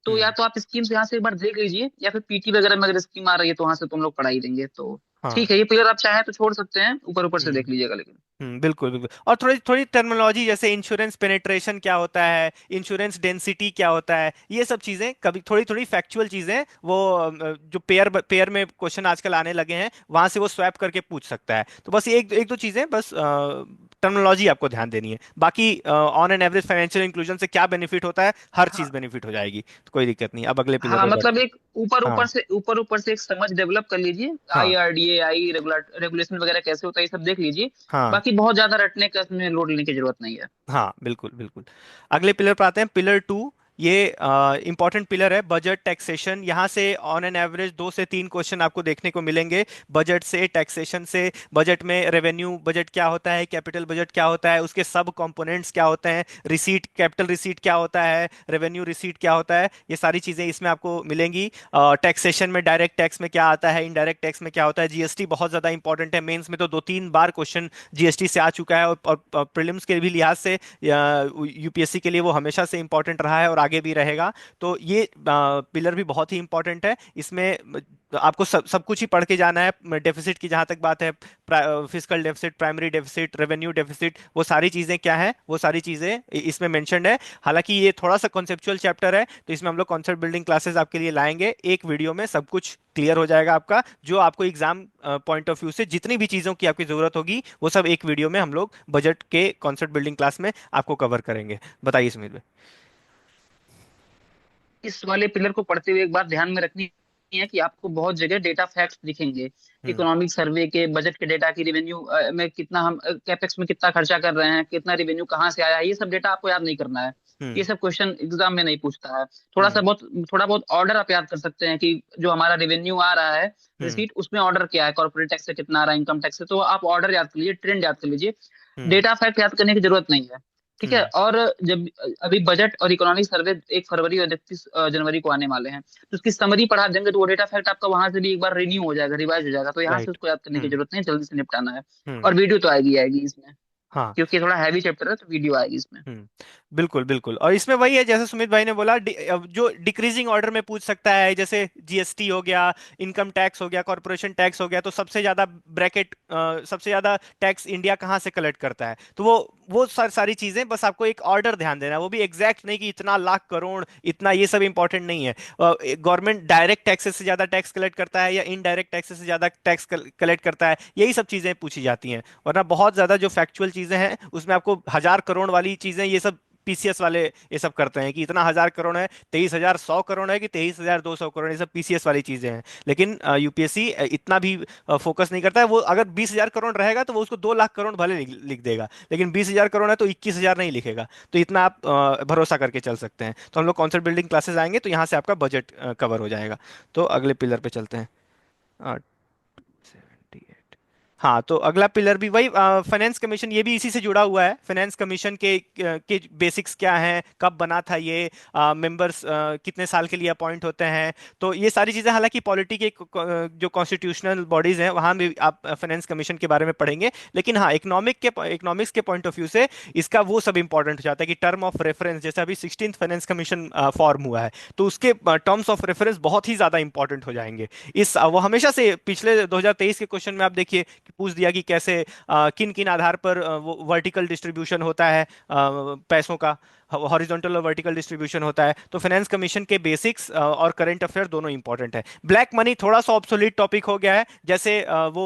B: तो या
A: हम्म।
B: तो आप स्कीम्स यहाँ से एक बार देख लीजिए, या फिर पीटी वगैरह में अगर स्कीम आ रही है तो वहां से तुम लोग पढ़ाई देंगे। तो ठीक
A: हाँ।
B: है, ये क्लियर, आप चाहें तो छोड़ सकते हैं, ऊपर ऊपर से
A: हम्म।
B: देख लीजिएगा लेकिन।
A: बिल्कुल बिल्कुल। और थोड़ी थोड़ी टर्मिनोलॉजी, जैसे इंश्योरेंस पेनेट्रेशन क्या होता है, इंश्योरेंस डेंसिटी क्या होता है, ये सब चीजें कभी थोड़ी थोड़ी फैक्चुअल चीजें, वो जो पेयर में क्वेश्चन आजकल आने लगे हैं, वहां से वो स्वैप करके पूछ सकता है। तो बस एक एक दो चीजें बस टर्मिनोलॉजी आपको ध्यान देनी है, बाकी on an average financial inclusion से क्या बेनिफिट होता है, हर चीज
B: हाँ
A: बेनिफिट हो जाएगी, तो कोई दिक्कत नहीं। अब अगले पिलर
B: हाँ,
A: पे
B: मतलब
A: बढ़ते
B: एक ऊपर
A: हैं।
B: ऊपर
A: हाँ।
B: से एक समझ डेवलप कर लीजिए,
A: हाँ।
B: IRDAI रेगुलेशन वगैरह कैसे होता है, ये सब देख लीजिए।
A: हाँ।
B: बाकी बहुत ज्यादा रटने का इसमें लोड लेने की जरूरत नहीं है।
A: हाँ बिल्कुल बिल्कुल। अगले पिलर पर आते हैं, पिलर 2। ये इंपॉर्टेंट पिलर है, बजट टैक्सेशन। यहाँ से ऑन एन एवरेज 2 से 3 क्वेश्चन आपको देखने को मिलेंगे, बजट से, टैक्सेशन से। बजट में रेवेन्यू बजट क्या होता है, कैपिटल बजट क्या होता है, उसके सब कंपोनेंट्स क्या होते हैं, रिसीट, कैपिटल रिसीट क्या होता है, रेवेन्यू रिसीट क्या होता है, ये सारी चीजें इसमें आपको मिलेंगी। टैक्सेशन में डायरेक्ट टैक्स में क्या आता है, इनडायरेक्ट टैक्स में क्या होता है, जीएसटी बहुत ज्यादा इंपॉर्टेंट है, मेंस में तो 2-3 बार क्वेश्चन जीएसटी से आ चुका है, और प्रीलिम्स के भी लिहाज से यूपीएससी के लिए वो हमेशा से इंपॉर्टेंट रहा है और आगे भी रहेगा। तो ये पिलर भी बहुत ही इंपॉर्टेंट है। इसमें आपको सब कुछ ही पढ़ के जाना है। डेफिसिट की जहां तक बात है, fiscal deficit, primary deficit, revenue deficit, वो सारी चीजें क्या है, वो सारी चीजें इसमें मेंशन्ड है। हालांकि ये थोड़ा सा कॉन्सेप्चुअल चैप्टर है, तो इसमें हम लोग कॉन्सेप्ट बिल्डिंग क्लासेस आपके लिए लाएंगे, एक वीडियो में सब कुछ क्लियर हो जाएगा आपका। जो आपको एग्जाम पॉइंट ऑफ व्यू से जितनी भी चीजों की आपकी जरूरत होगी, वो सब एक वीडियो में हम लोग बजट के कॉन्सेप्ट बिल्डिंग क्लास में आपको कवर करेंगे। बताइए सुमित भाई।
B: इस वाले पिलर को पढ़ते हुए एक बात ध्यान में रखनी है कि आपको बहुत जगह डेटा फैक्ट्स दिखेंगे,
A: हम्म।
B: इकोनॉमिक सर्वे के, बजट के डेटा की, रेवेन्यू में कितना हम कैपेक्स में कितना खर्चा कर रहे हैं, कितना रेवेन्यू कहाँ से आया है, ये सब डेटा आपको याद नहीं करना है। ये
A: हम्म।
B: सब क्वेश्चन एग्जाम में नहीं पूछता है। थोड़ा सा
A: हम्म।
B: बहुत, थोड़ा बहुत ऑर्डर आप याद कर सकते हैं कि जो हमारा रेवेन्यू आ रहा है
A: हम्म।
B: रिसीट, उसमें ऑर्डर क्या है, कॉर्पोरेट टैक्स से कितना आ रहा है, इनकम टैक्स से, तो आप ऑर्डर याद कर लीजिए, ट्रेंड याद कर लीजिए।
A: हम्म।
B: डेटा फैक्ट याद करने की जरूरत नहीं है। ठीक है।
A: हम्म।
B: और जब अभी बजट और इकोनॉमिक सर्वे 1 फरवरी और 31 जनवरी को आने वाले हैं, तो उसकी समरी पढ़ा देंगे तो वो डेटा फैक्ट आपका वहां से भी एक बार रिन्यू हो जाएगा, रिवाइज हो जाएगा, तो यहाँ से
A: राइट।
B: उसको याद करने की
A: हम्म।
B: जरूरत नहीं, जल्दी से निपटाना है।
A: हम्म।
B: और वीडियो तो आएगी आएगी इसमें,
A: हाँ।
B: क्योंकि थोड़ा हैवी चैप्टर है तो वीडियो आएगी इसमें।
A: बिल्कुल बिल्कुल। और इसमें वही है जैसे सुमित भाई ने बोला, अब जो डिक्रीजिंग ऑर्डर में पूछ सकता है, जैसे जीएसटी हो गया, इनकम टैक्स हो गया, कॉर्पोरेशन टैक्स हो गया, तो सबसे ज्यादा ब्रैकेट, सबसे ज्यादा टैक्स इंडिया कहाँ से कलेक्ट करता है, तो वो सारी चीजें बस आपको एक ऑर्डर ध्यान देना है, वो भी एग्जैक्ट नहीं कि इतना लाख करोड़ इतना, ये सब इंपॉर्टेंट नहीं है। गवर्नमेंट डायरेक्ट टैक्सेस से ज्यादा टैक्स कलेक्ट करता है या इनडायरेक्ट टैक्सेस से ज्यादा टैक्स कलेक्ट करता है, यही सब चीजें पूछी जाती हैं। वरना बहुत ज्यादा जो फैक्चुअल चीजें हैं उसमें आपको 1,000 करोड़ वाली चीजें, ये सब पीसीएस वाले ये सब करते हैं कि इतना 1,000 करोड़ है, 23,100 करोड़ है कि 23,200 करोड़, ये सब पीसीएस वाली चीजें हैं। लेकिन यूपीएससी इतना भी फोकस नहीं करता है। वो अगर 20,000 करोड़ रहेगा तो वो उसको 2 लाख करोड़ भले लिख देगा, लेकिन 20,000 करोड़ है तो 21,000 नहीं लिखेगा। तो इतना आप भरोसा करके चल सकते हैं। तो हम लोग कॉन्सेप्ट बिल्डिंग क्लासेस आएंगे तो यहाँ से आपका बजट कवर हो जाएगा। तो अगले पिलर पे चलते हैं। 78। हाँ, तो अगला पिलर भी वही फाइनेंस कमीशन, ये भी इसी से जुड़ा हुआ है। फाइनेंस कमीशन के बेसिक्स क्या हैं, कब बना था ये, मेंबर्स कितने साल के लिए अपॉइंट होते हैं, तो ये सारी चीजें, हालांकि पॉलिटी के जो कॉन्स्टिट्यूशनल बॉडीज हैं वहां भी आप फाइनेंस कमीशन के बारे में पढ़ेंगे। लेकिन हाँ, इकोनॉमिक्स के पॉइंट ऑफ व्यू से इसका वो सब इंपॉर्टेंट हो जाता है कि टर्म ऑफ रेफरेंस, जैसे अभी 16th फाइनेंस कमीशन फॉर्म हुआ है, तो उसके टर्म्स ऑफ रेफरेंस बहुत ही ज्यादा इंपॉर्टेंट हो जाएंगे। वो हमेशा से पिछले 2023 के क्वेश्चन में आप देखिए कि पूछ दिया कि कैसे किन किन आधार पर वो वर्टिकल डिस्ट्रीब्यूशन होता है पैसों का, हॉरिजॉन्टल और वर्टिकल डिस्ट्रीब्यूशन होता है। तो फाइनेंस कमीशन के बेसिक्स और करंट अफेयर दोनों इंपॉर्टेंट है। ब्लैक मनी थोड़ा सा ऑब्सोलीट टॉपिक हो गया है, जैसे वो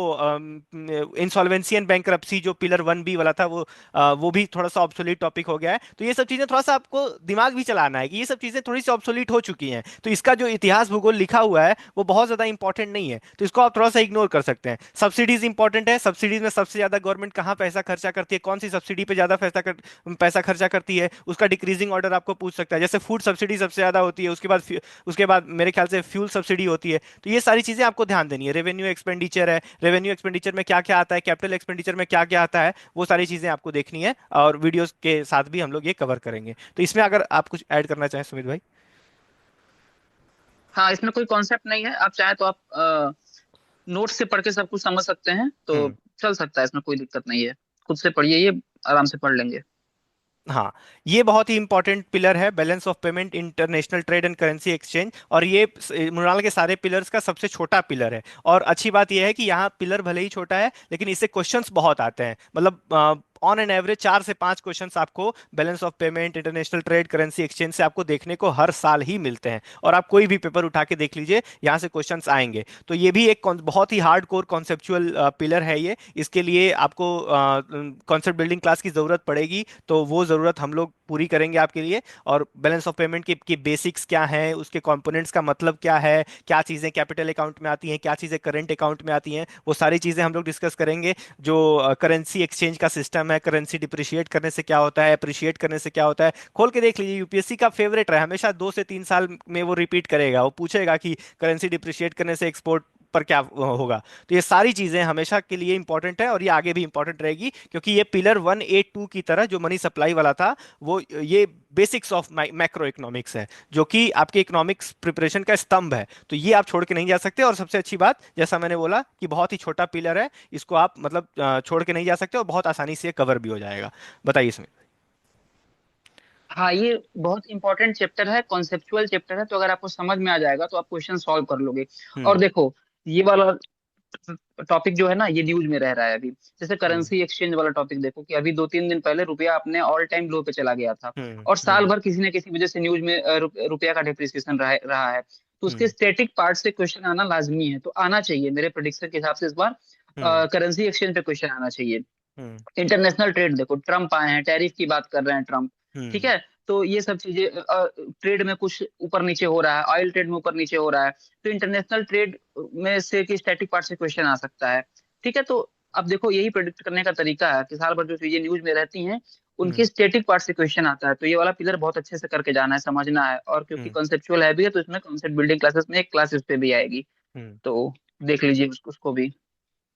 A: इंसॉल्वेंसी एंड बैंकरप्सी जो पिलर 1B वाला था, वो भी थोड़ा सा ऑब्सोलीट टॉपिक हो गया है। तो ये सब चीजें थोड़ा सा आपको दिमाग भी चलाना है कि ये सब चीजें थोड़ी सी ऑब्सोलीट हो चुकी हैं, तो इसका जो इतिहास भूगोल लिखा हुआ है वो बहुत ज्यादा इंपॉर्टेंट नहीं है, तो इसको आप थोड़ा सा इग्नोर कर सकते हैं। सब्सिडीज इंपॉर्टेंट है, सब्सिडीज में सबसे ज्यादा गवर्नमेंट कहाँ पैसा खर्चा करती है, कौन सी सब्सिडी पे ज्यादा पैसा खर्चा करती है, उसका डिक्रीजिंग ऑर्डर आपको पूछ सकता है। जैसे फूड सब्सिडी सबसे ज्यादा होती है, उसके बाद मेरे ख्याल से फ्यूल सब्सिडी होती है। तो ये सारी चीजें आपको ध्यान देनी है। रेवेन्यू एक्सपेंडिचर है, रेवेन्यू एक्सपेंडिचर में क्या क्या आता है, कैपिटल एक्सपेंडिचर में क्या क्या आता है, वो सारी चीजें आपको देखनी है, और वीडियोस के साथ भी हम लोग ये कवर करेंगे। तो इसमें अगर आप कुछ ऐड करना चाहें सुमित भाई।
B: हाँ, इसमें कोई कॉन्सेप्ट नहीं है, आप चाहे तो आप नोट से पढ़ के सब कुछ समझ सकते हैं, तो
A: हम्म।
B: चल सकता है, इसमें कोई दिक्कत नहीं है। खुद से पढ़िए ये, आराम से पढ़ लेंगे।
A: हाँ, ये बहुत ही इंपॉर्टेंट पिलर है, balance of payment, international trade and currency exchange, और ये मृणाल के सारे पिलर्स का सबसे छोटा पिलर है। और अच्छी बात यह है कि यहाँ पिलर भले ही छोटा है लेकिन इससे क्वेश्चंस बहुत आते हैं, मतलब ऑन एन एवरेज 4 से 5 क्वेश्चंस आपको balance of payment, international trade, currency exchange से आपको देखने को हर साल ही मिलते हैं। और आप कोई भी पेपर उठा के देख लीजिए, यहाँ से क्वेश्चंस आएंगे। तो ये भी एक बहुत ही हार्ड कोर कॉन्सेप्चुअल पिलर है ये। इसके लिए आपको कॉन्सेप्ट बिल्डिंग क्लास की जरूरत पड़ेगी, तो वो जरूरत हम लोग पूरी करेंगे आपके लिए। और बैलेंस ऑफ पेमेंट की बेसिक्स क्या है, उसके कंपोनेंट्स का मतलब क्या है, क्या चीज़ें कैपिटल अकाउंट में आती हैं, क्या चीज़ें करंट अकाउंट में आती हैं, वो सारी चीज़ें हम लोग डिस्कस करेंगे। जो करेंसी एक्सचेंज का सिस्टम है, करेंसी डिप्रिशिएट करने से क्या होता है, अप्रिशिएट करने से क्या होता है, खोल के देख लीजिए। यूपीएससी का फेवरेट है, हमेशा 2 से 3 साल में वो रिपीट करेगा, वो पूछेगा कि करेंसी डिप्रिशिएट करने से एक्सपोर्ट पर क्या होगा। तो ये सारी चीजें हमेशा के लिए इंपॉर्टेंट है, और ये आगे भी इंपॉर्टेंट रहेगी, क्योंकि ये पिलर 1A 2 की तरह जो मनी सप्लाई वाला था, वो ये बेसिक्स ऑफ मैक्रो इकोनॉमिक्स है, जो कि आपके इकोनॉमिक्स प्रिपरेशन का स्तंभ है। तो ये आप छोड़ के नहीं जा सकते। और सबसे अच्छी बात, जैसा मैंने बोला, कि बहुत ही छोटा पिलर है, इसको आप मतलब छोड़ के नहीं जा सकते, और बहुत आसानी से कवर भी हो जाएगा। बताइए इसमें।
B: हाँ, ये बहुत इंपॉर्टेंट चैप्टर है, कॉन्सेप्चुअल चैप्टर है, तो अगर आपको समझ में आ जाएगा तो आप क्वेश्चन सॉल्व कर लोगे। और
A: हम्म।
B: देखो, ये वाला टॉपिक जो है ना, ये न्यूज में रह रहा है अभी। जैसे
A: हम्म।
B: करेंसी एक्सचेंज वाला टॉपिक देखो, कि अभी 2-3 दिन पहले रुपया अपने ऑल टाइम लो पे चला गया था,
A: हम्म।
B: और साल भर किसी न किसी वजह से न्यूज में रुपया का डिप्रिसिएशन रहा है। तो उसके
A: हम्म।
B: स्टैटिक पार्ट से क्वेश्चन आना लाजमी है, तो आना चाहिए मेरे प्रेडिक्शन के हिसाब से इस बार
A: हम्म।
B: करेंसी एक्सचेंज पे क्वेश्चन आना चाहिए।
A: हम्म।
B: इंटरनेशनल ट्रेड देखो, ट्रम्प आए हैं, टैरिफ की बात कर रहे हैं ट्रम्प। ठीक
A: हम्म।
B: है। तो ये सब चीजें, ट्रेड में कुछ ऊपर नीचे हो रहा है, ऑयल ट्रेड में ऊपर नीचे हो रहा है, तो इंटरनेशनल ट्रेड में से कि स्टैटिक पार्ट से क्वेश्चन आ सकता है। ठीक है, तो अब देखो यही प्रेडिक्ट करने का तरीका है कि साल भर जो चीजें न्यूज में रहती हैं उनकी
A: हम्म।
B: स्टैटिक पार्ट से क्वेश्चन आता है, तो ये वाला पिलर बहुत अच्छे से करके जाना है, समझना है। और क्योंकि
A: हम्म।
B: कॉन्सेप्चुअल है भी है, तो इसमें कॉन्सेप्ट बिल्डिंग क्लासेस में एक क्लास इस पे भी आएगी,
A: हम्म।
B: तो देख लीजिए उसको भी।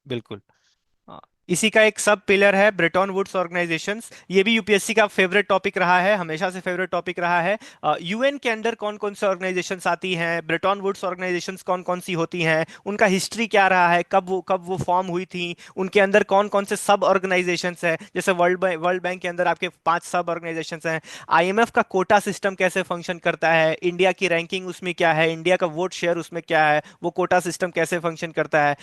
A: बिल्कुल। हाँ, इसी का एक सब पिलर है ब्रेटन वुड्स ऑर्गेनाइजेशंस। ये भी यूपीएससी का फेवरेट टॉपिक रहा है, हमेशा से फेवरेट टॉपिक रहा है। यूएन के अंदर कौन कौन से ऑर्गेनाइजेशंस आती हैं, ब्रेटन वुड्स ऑर्गेनाइजेशंस कौन कौन सी होती हैं, उनका हिस्ट्री क्या रहा है, कब वो फॉर्म हुई थी, उनके अंदर कौन कौन से सब ऑर्गेनाइजेशंस हैं। जैसे वर्ल्ड बैंक के अंदर आपके 5 सब ऑर्गेनाइजेशंस हैं। आईएमएफ का कोटा सिस्टम कैसे फंक्शन करता है, इंडिया की रैंकिंग उसमें क्या है, इंडिया का वोट शेयर उसमें क्या है, वो कोटा सिस्टम कैसे फंक्शन करता है।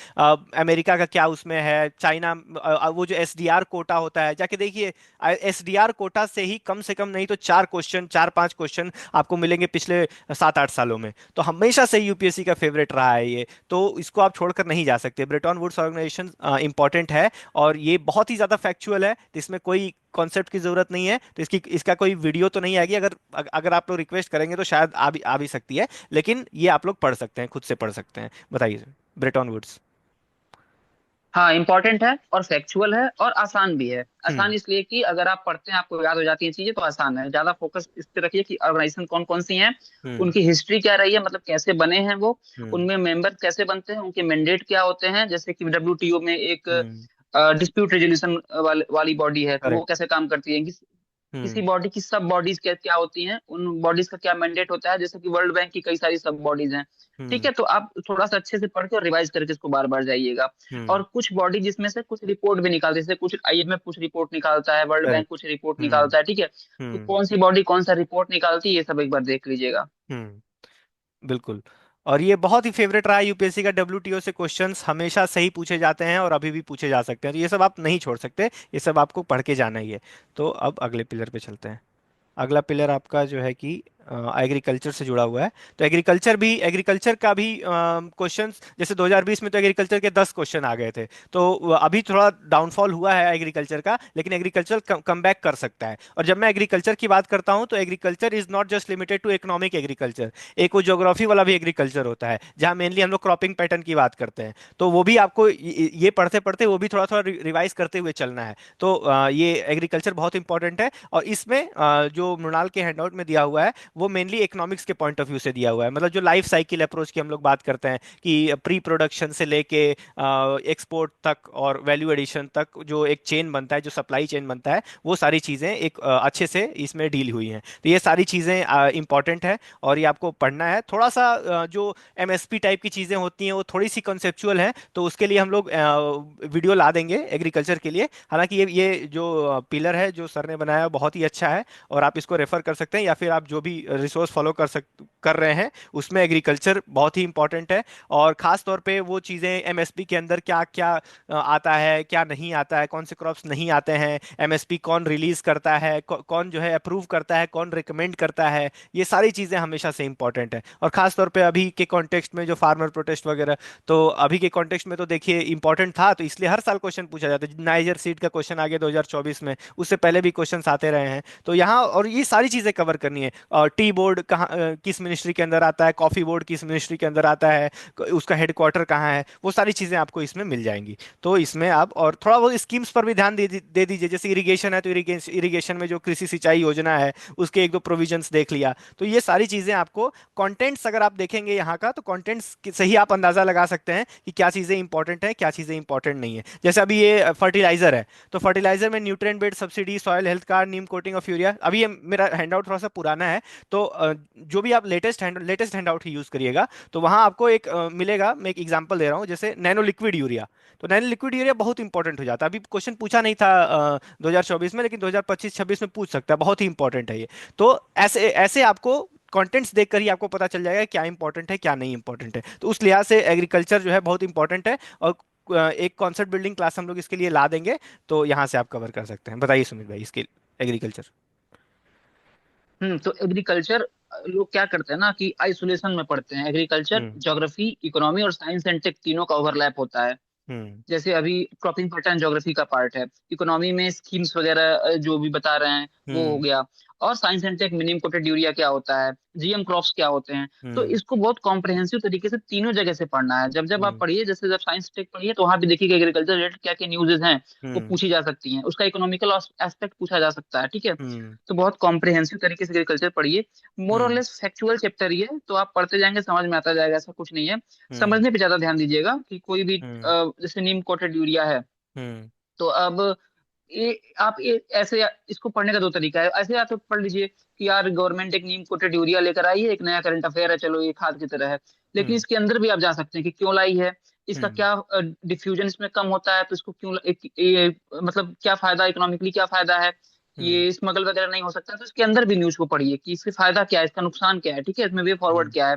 A: अमेरिका का क्या उसमें है, चाइना, वो जो एसडीआर कोटा होता है, जाके देखिए। एसडीआर कोटा से कम नहीं तो 4 क्वेश्चन, 4 5 क्वेश्चन आपको मिलेंगे पिछले 7 8 सालों में। तो हमेशा से यूपीएससी का फेवरेट रहा है ये, तो इसको आप छोड़कर नहीं जा सकते। ब्रेटन वुड्स ऑर्गेनाइजेशन इंपॉर्टेंट है, और ये बहुत ही ज्यादा फैक्चुअल है, तो इसमें कोई कॉन्सेप्ट की जरूरत नहीं है। तो इसका कोई वीडियो तो नहीं आएगी, अगर आप लोग रिक्वेस्ट करेंगे तो शायद आ भी सकती है, लेकिन ये आप लोग पढ़ सकते हैं, खुद से पढ़ सकते हैं। बताइए। Bretton Woods.
B: हाँ, इंपॉर्टेंट है और फैक्चुअल है और आसान भी है। आसान
A: हम्म।
B: इसलिए कि अगर आप पढ़ते हैं आपको याद हो जाती हैं चीजें, तो आसान है। ज्यादा फोकस इस पे रखिए कि ऑर्गेनाइजेशन कौन कौन सी हैं,
A: हम्म।
B: उनकी हिस्ट्री क्या रही है, मतलब कैसे बने हैं वो,
A: हम्म।
B: उनमें मेंबर कैसे बनते हैं, उनके मैंडेट क्या होते हैं। जैसे कि डब्ल्यूटीओ में एक
A: हम्म।
B: डिस्प्यूट रेजोल्यूशन वाली बॉडी है, तो वो
A: करेक्ट।
B: कैसे काम करती है। किसी
A: हम्म।
B: बॉडी की सब बॉडीज क्या क्या होती हैं, उन बॉडीज का क्या मैंडेट होता है, जैसे कि वर्ल्ड बैंक की कई सारी सब बॉडीज हैं। ठीक
A: हम्म।
B: है, तो आप थोड़ा सा अच्छे से पढ़ के और रिवाइज करके इसको बार बार जाइएगा।
A: हम्म।
B: और कुछ बॉडी जिसमें से कुछ रिपोर्ट भी निकालते हैं, जैसे कुछ आईएमएफ कुछ रिपोर्ट निकालता है, वर्ल्ड बैंक
A: करेक्ट।
B: कुछ रिपोर्ट
A: हम्म।
B: निकालता है। ठीक है, तो
A: हम्म।
B: कौन सी बॉडी कौन सा रिपोर्ट निकालती है, ये सब एक बार देख लीजिएगा।
A: हम्म। बिल्कुल। और ये बहुत ही फेवरेट रहा है यूपीएससी का, डब्ल्यूटीओ से क्वेश्चंस हमेशा सही पूछे जाते हैं और अभी भी पूछे जा सकते हैं, तो ये सब आप नहीं छोड़ सकते, ये सब आपको पढ़ के जाना ही है। तो अब अगले पिलर पे चलते हैं। अगला पिलर आपका जो है कि एग्रीकल्चर से जुड़ा हुआ है। तो एग्रीकल्चर का भी क्वेश्चंस, जैसे 2020 में तो एग्रीकल्चर के 10 क्वेश्चन आ गए थे। तो अभी थोड़ा डाउनफॉल हुआ है एग्रीकल्चर का, लेकिन एग्रीकल्चर कम बैक कर सकता है। और जब मैं एग्रीकल्चर की बात करता हूं, तो agriculture is not just limited to economic agriculture. एक वो ज्योग्राफी वाला भी एग्रीकल्चर होता है, जहां मेनली हम लोग क्रॉपिंग पैटर्न की बात करते हैं। तो वो भी आपको ये पढ़ते पढ़ते वो भी थोड़ा थोड़ा रिवाइज करते हुए चलना है। तो ये एग्रीकल्चर बहुत इंपॉर्टेंट है। और इसमें जो मृणाल के हैंडआउट में दिया हुआ है, वो मेनली इकोनॉमिक्स के पॉइंट ऑफ व्यू से दिया हुआ है। मतलब जो लाइफ साइकिल अप्रोच की हम लोग बात करते हैं, कि प्री प्रोडक्शन से लेके एक्सपोर्ट तक और वैल्यू एडिशन तक जो एक चेन बनता है, जो सप्लाई चेन बनता है, वो सारी चीज़ें एक अच्छे से इसमें डील हुई हैं। तो ये सारी चीज़ें इंपॉर्टेंट है, और ये आपको पढ़ना है। थोड़ा सा जो एमएसपी टाइप की चीज़ें होती हैं वो थोड़ी सी कंसेप्चुअल हैं, तो उसके लिए हम लोग वीडियो ला देंगे एग्रीकल्चर के लिए। हालांकि ये जो पिलर है जो सर ने बनाया बहुत ही अच्छा है, और आप इसको रेफर कर सकते हैं, या फिर आप जो भी रिसोर्स फॉलो कर रहे हैं उसमें एग्रीकल्चर बहुत ही इंपॉर्टेंट है। और खास तौर पे वो चीज़ें एमएसपी के अंदर क्या क्या आता है, क्या नहीं आता है, कौन से क्रॉप्स नहीं आते हैं, एमएसपी कौन रिलीज करता है, कौन जो है अप्रूव करता है, कौन रिकमेंड करता है, ये सारी चीज़ें हमेशा से इंपॉर्टेंट है। और खास तौर पे अभी के कॉन्टेक्स्ट में जो फार्मर प्रोटेस्ट वगैरह, तो अभी के कॉन्टेक्स्ट में तो देखिए इंपॉर्टेंट था, तो इसलिए हर साल क्वेश्चन पूछा जाता है। नाइजर सीड का क्वेश्चन आ गया 2024 में, उससे पहले भी क्वेश्चन आते रहे हैं। तो यहाँ और ये सारी चीजें कवर करनी है। और टी बोर्ड कहाँ, किस मिनिस्ट्री के अंदर आता है, कॉफी बोर्ड किस मिनिस्ट्री के अंदर आता है, उसका हेडक्वार्टर कहाँ है, वो सारी चीजें आपको इसमें मिल जाएंगी। तो इसमें आप और थोड़ा बहुत स्कीम्स पर भी ध्यान दे दीजिए। जैसे इरिगेशन है, तो इरिगेशन में जो कृषि सिंचाई योजना है, उसके एक दो प्रोविजंस देख लिया। तो ये सारी चीजें आपको, कंटेंट्स अगर आप देखेंगे यहाँ का, तो कंटेंट्स से ही आप अंदाजा लगा सकते हैं कि क्या चीजें इंपॉर्टेंट है, क्या चीजें इंपॉर्टेंट नहीं है। जैसे अभी ये फर्टिलाइजर है, तो फर्टिलाइजर में nutrient based subsidy, soil health card, Neem coating of urea. अभी ये मेरा हैंडआउट थोड़ा सा पुराना है, तो जो भी आप लेटेस्ट हैंडआउट ही यूज करिएगा। तो वहां आपको एक मिलेगा, मैं एक एग्जांपल दे रहा हूँ, जैसे नैनो लिक्विड यूरिया। तो नैनो लिक्विड यूरिया बहुत इंपॉर्टेंट हो जाता है। अभी क्वेश्चन पूछा नहीं था 2024 में, लेकिन 2025-26 में पूछ सकता है, बहुत ही इंपॉर्टेंट है ये। तो ऐसे ऐसे आपको कंटेंट्स देखकर ही आपको पता चल जाएगा क्या इंपॉर्टेंट है क्या नहीं इंपॉर्टेंट है। तो उस लिहाज से एग्रीकल्चर जो है बहुत इंपॉर्टेंट है। और एक कॉन्सेप्ट बिल्डिंग क्लास हम लोग इसके लिए ला देंगे, तो यहाँ से आप कवर कर सकते हैं। बताइए सुमित भाई, इसके एग्रीकल्चर।
B: तो एग्रीकल्चर लोग क्या करते हैं ना कि आइसोलेशन में पढ़ते हैं। एग्रीकल्चर
A: हम्म।
B: ज्योग्राफी, इकोनॉमी और साइंस एंड टेक तीनों का ओवरलैप होता है।
A: हम्म।
B: जैसे अभी क्रॉपिंग पैटर्न ज्योग्राफी का पार्ट है, इकोनॉमी में स्कीम्स वगैरह जो भी बता रहे हैं वो हो
A: हम्म।
B: गया। और science and tech minimum coated urea क्या होता है, जीएम क्रॉप्स क्या होते हैं। तो
A: हम्म।
B: इसको बहुत कॉम्प्रिहेंसिव तरीके से तीनों जगह से पढ़ना है। जब जब आप
A: हम्म।
B: पढ़िए, जैसे जब साइंस टेक पढ़िए तो वहां भी देखिए एग्रीकल्चर रिलेटेड क्या क्या न्यूज़ेस हैं वो
A: हम्म।
B: पूछी जा सकती हैं, उसका इकोनॉमिकल एस्पेक्ट पूछा जा सकता है, ठीक है।
A: हम्म।
B: तो बहुत कॉम्प्रिहेंसिव तरीके से एग्रीकल्चर पढ़िए। मोर और
A: हम्म।
B: लेस फैक्चुअल चैप्टर ये है, तो आप पढ़ते जाएंगे समझ में आता जाएगा, ऐसा कुछ नहीं है।
A: हम्म।
B: समझने पे ज्यादा ध्यान दीजिएगा कि कोई भी
A: हम्म।
B: जैसे नीम कोटेड यूरिया है,
A: हम्म।
B: तो अब ये आप ये ऐसे इसको पढ़ने का दो तरीका है। ऐसे आप तो पढ़ लीजिए कि यार गवर्नमेंट एक नीम कोटेड यूरिया लेकर आई है, एक नया करंट अफेयर है, चलो ये खाद की तरह है। लेकिन
A: हम्म।
B: इसके अंदर भी आप जा सकते हैं कि क्यों लाई है, इसका
A: हम्म।
B: क्या डिफ्यूजन इसमें कम होता है तो इसको क्यों ये मतलब क्या फायदा, इकोनॉमिकली क्या फायदा है,
A: हम्म।
B: ये स्मगल वगैरह नहीं हो सकता। तो इसके अंदर भी न्यूज को पढ़िए कि इससे फायदा क्या है, इसका नुकसान क्या है, ठीक है, इसमें वे फॉरवर्ड
A: हम्म।
B: क्या है।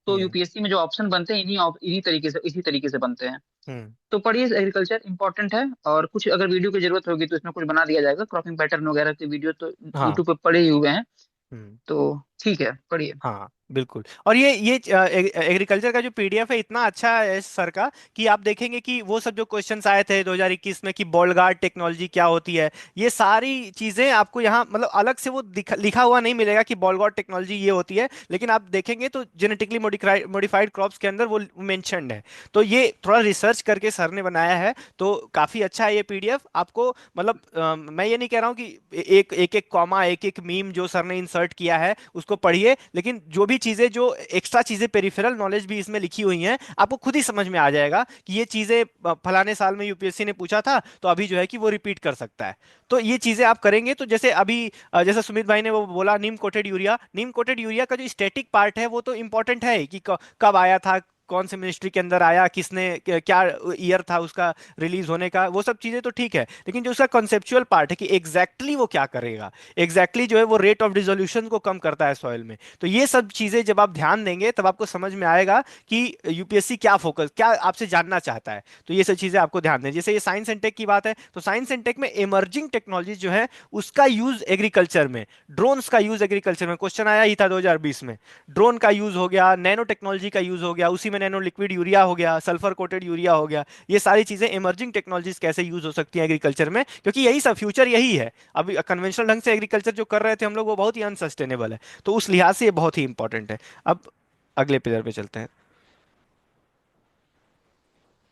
B: तो
A: हम्म।
B: यूपीएससी में जो ऑप्शन बनते हैं इन्हीं तरीके से बनते हैं।
A: हम्म।
B: तो पढ़िए, एग्रीकल्चर इंपॉर्टेंट है। और कुछ अगर वीडियो की जरूरत होगी तो इसमें कुछ बना दिया जाएगा, क्रॉपिंग पैटर्न वगैरह के वीडियो तो
A: हाँ।
B: यूट्यूब पे पड़े ही हुए हैं।
A: हम्म।
B: तो ठीक है, पढ़िए।
A: हाँ बिल्कुल। और ये एग्रीकल्चर का जो पीडीएफ है इतना अच्छा है सर का, कि आप देखेंगे कि वो सब जो क्वेश्चंस आए थे 2021 में कि बॉल गार्ड टेक्नोलॉजी क्या होती है, ये सारी चीजें आपको यहाँ मतलब अलग से वो लिखा हुआ नहीं मिलेगा कि बॉल गार्ड टेक्नोलॉजी ये होती है, लेकिन आप देखेंगे तो जेनेटिकली मॉडिफाइड क्रॉप्स के अंदर वो मेंशन्ड है। तो ये थोड़ा रिसर्च करके सर ने बनाया है, तो काफी अच्छा है ये पीडीएफ आपको। मतलब मैं ये नहीं कह रहा हूँ कि एक एक एक कॉमा एक एक मीम जो सर ने इंसर्ट किया है उसको पढ़िए, लेकिन जो भी चीजें जो एक्स्ट्रा चीजें पेरिफेरल नॉलेज भी इसमें लिखी हुई हैं आपको खुद ही समझ में आ जाएगा कि ये चीजें फलाने साल में यूपीएससी ने पूछा था तो अभी जो है कि वो रिपीट कर सकता है। तो ये चीजें आप करेंगे तो जैसे अभी जैसे सुमित भाई ने वो बोला नीम कोटेड यूरिया का जो स्टैटिक पार्ट है वो तो इंपॉर्टेंट है ही, कि कब आया था, कौन से मिनिस्ट्री के अंदर आया, किसने क्या ईयर था उसका रिलीज होने का, वो सब चीजें तो ठीक है, लेकिन जो उसका कॉन्सेप्चुअल पार्ट है कि वो क्या करेगा, जो है वो रेट ऑफ डिसोल्यूशन को कम करता है सॉइल में, तो ये सब चीजें जब आप ध्यान देंगे तब आपको समझ में आएगा कि यूपीएससी क्या आपसे जानना चाहता है। तो ये सब चीजें आपको ध्यान दें। जैसे ये साइंस एंड टेक की बात है, तो साइंस एंड टेक में इमर्जिंग टेक्नोलॉजी जो है उसका यूज एग्रीकल्चर में, ड्रोन्स का यूज एग्रीकल्चर में क्वेश्चन आया ही था 2020 में। ड्रोन का यूज हो गया, नैनो टेक्नोलॉजी का यूज हो गया, उसी में नैनो लिक्विड यूरिया हो गया, सल्फर कोटेड यूरिया हो गया। ये सारी चीजें इमर्जिंग टेक्नोलॉजीज कैसे यूज हो सकती हैं एग्रीकल्चर में, क्योंकि यही सब फ्यूचर यही है। अभी कन्वेंशनल ढंग से एग्रीकल्चर जो कर रहे थे हम लोग वो बहुत ही अनसस्टेनेबल है, तो उस लिहाज से ये बहुत ही इंपॉर्टेंट है। अब अगले पिलर पे चलते हैं।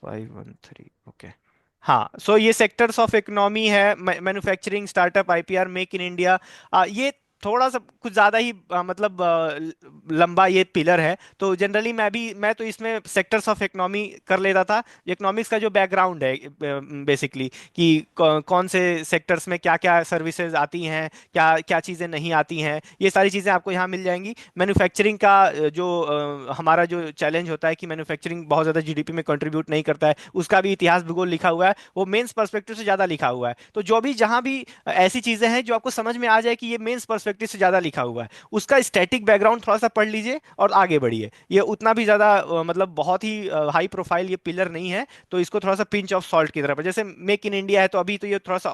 A: 513 ओके। हाँ, सो ये सेक्टर्स ऑफ इकोनॉमी है, manufacturing, startup, IPR, make in India. ये थोड़ा सा कुछ ज्यादा ही मतलब लंबा ये पिलर है, तो जनरली मैं तो इसमें सेक्टर्स ऑफ इकोनॉमी कर लेता था। इकोनॉमिक्स का जो बैकग्राउंड है बेसिकली, कि कौन से सेक्टर्स में क्या क्या सर्विसेज आती हैं, क्या क्या चीज़ें नहीं आती हैं, ये सारी चीज़ें आपको यहाँ मिल जाएंगी। मैन्युफैक्चरिंग का जो हमारा जो चैलेंज होता है कि मैन्युफैक्चरिंग बहुत ज़्यादा जीडीपी में कंट्रीब्यूट नहीं करता है, उसका भी इतिहास भूगोल लिखा हुआ है, वो मेंस पर्सपेक्टिव से ज़्यादा लिखा हुआ है। तो जो भी जहाँ भी ऐसी चीज़ें हैं जो आपको समझ में आ जाए कि ये मेंस पर्सपेक्टिव से ज़्यादा लिखा हुआ है, उसका स्टैटिक बैकग्राउंड थोड़ा सा पढ़ लीजिए और आगे बढ़िए। ये उतना भी ज़्यादा मतलब बहुत ही हाई प्रोफाइल ये पिलर नहीं है, तो इसको थोड़ा सा पिंच ऑफ सॉल्ट की तरफ, जैसे मेक इन इंडिया है तो अभी तो ये थोड़ा सा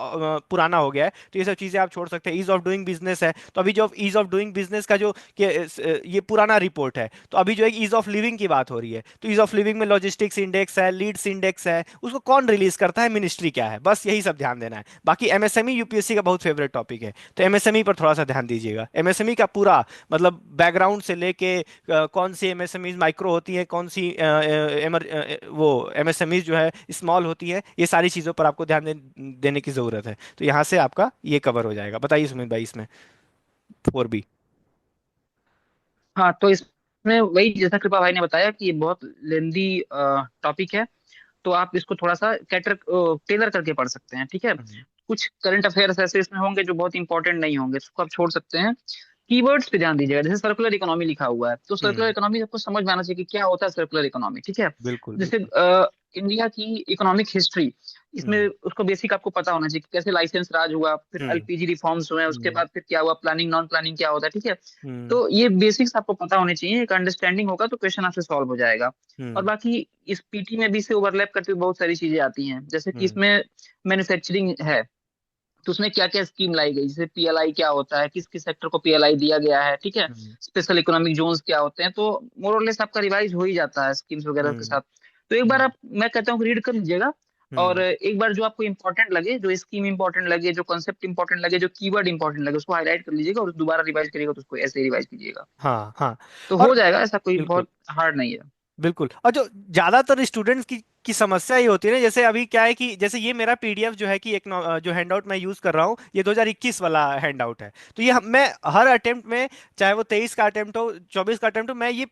A: पुराना हो गया है, तो ये सब चीज़ें आप छोड़ सकते हैं। ईज ऑफ डूइंग बिजनेस है, तो अभी जो ईज ऑफ डूइंग बिजनेस का जो ये पुराना रिपोर्ट है, तो अभी जो है ईज ऑफ लिविंग की बात हो रही है, तो ईज ऑफ लिविंग में लॉजिस्टिक्स इंडेक्स है, लीड्स इंडेक्स है, उसको कौन रिलीज करता है, मिनिस्ट्री क्या है, बस यही सब ध्यान देना है। बाकी एमएसएमई यूपीएससी का बहुत फेवरेट टॉपिक है, तो एमएसएमई पर थोड़ा सा ध्यान दीजिएगा। एमएसएमई का पूरा मतलब बैकग्राउंड से लेके कौन सी एमएसएमई माइक्रो होती है, कौन सी वो एमएसएमई जो है स्मॉल होती है, ये सारी चीजों पर आपको देने की जरूरत है। तो यहाँ से आपका ये कवर हो जाएगा। बताइए सुमित भाई इसमें 4B।
B: हाँ, तो इसमें वही जैसा कृपा भाई ने बताया कि ये बहुत लेंदी टॉपिक है, तो आप इसको थोड़ा सा टेलर करके पढ़ सकते हैं, ठीक है।
A: हम्म।
B: कुछ करंट अफेयर्स ऐसे इसमें होंगे जो बहुत इंपॉर्टेंट नहीं होंगे, उसको आप छोड़ सकते हैं। कीवर्ड्स पे ध्यान दीजिएगा, जैसे सर्कुलर इकोनॉमी लिखा हुआ है, तो सर्कुलर
A: हम्म।
B: इकोनॉमी आपको समझ में आना चाहिए कि क्या होता है सर्कुलर इकोनॉमी, ठीक है।
A: बिल्कुल
B: जैसे
A: बिल्कुल।
B: इंडिया की इकोनॉमिक हिस्ट्री, इसमें
A: हम्म।
B: उसको बेसिक आपको पता होना चाहिए कि कैसे लाइसेंस राज हुआ, फिर
A: हम्म।
B: एलपीजी रिफॉर्म्स हुए, उसके
A: हम्म।
B: बाद फिर क्या हुआ, प्लानिंग नॉन प्लानिंग क्या होता है, ठीक है।
A: हम्म।
B: तो ये बेसिक्स आपको पता होने चाहिए, एक अंडरस्टैंडिंग होगा तो क्वेश्चन आपसे सॉल्व हो जाएगा। और
A: हम्म।
B: बाकी इस पीटी में भी से ओवरलैप करते हुए बहुत सारी चीजें आती हैं, जैसे कि
A: हम्म।
B: इसमें मैन्युफैक्चरिंग है, तो उसमें क्या क्या स्कीम लाई गई, जैसे पीएलआई क्या होता है, किस किस सेक्टर को पीएलआई दिया गया है, ठीक है।
A: हम्म।
B: स्पेशल इकोनॉमिक जोन्स क्या होते हैं, तो मोर और लेस आपका रिवाइज हो ही जाता है स्कीम्स वगैरह के
A: हम्म।
B: साथ। तो एक बार
A: हम्म।
B: आप, मैं कहता हूँ रीड कर लीजिएगा। और
A: हम्म।
B: एक बार जो आपको इंपॉर्टेंट लगे, जो स्कीम इंपॉर्टेंट लगे, जो कॉन्सेप्ट इंपॉर्टेंट लगे, जो कीवर्ड इंपॉर्टेंट लगे, उसको हाईलाइट कर लीजिएगा और दोबारा रिवाइज करिएगा, तो उसको ऐसे रिवाइज कीजिएगा।
A: हाँ हाँ।
B: तो
A: और
B: हो जाएगा, ऐसा कोई
A: बिल्कुल
B: बहुत हार्ड नहीं है।
A: बिल्कुल। और जो ज्यादातर स्टूडेंट्स की समस्या ये होती है ना, जैसे अभी क्या है कि जैसे ये मेरा पीडीएफ जो है कि एक जो हैंडआउट मैं यूज कर रहा हूँ, ये 2021 वाला हैंडआउट है। तो ये मैं हर अटेम्प्ट में, चाहे वो 23 का अटेम्प्ट हो, 24 का अटेम्प्ट हो, मैं ये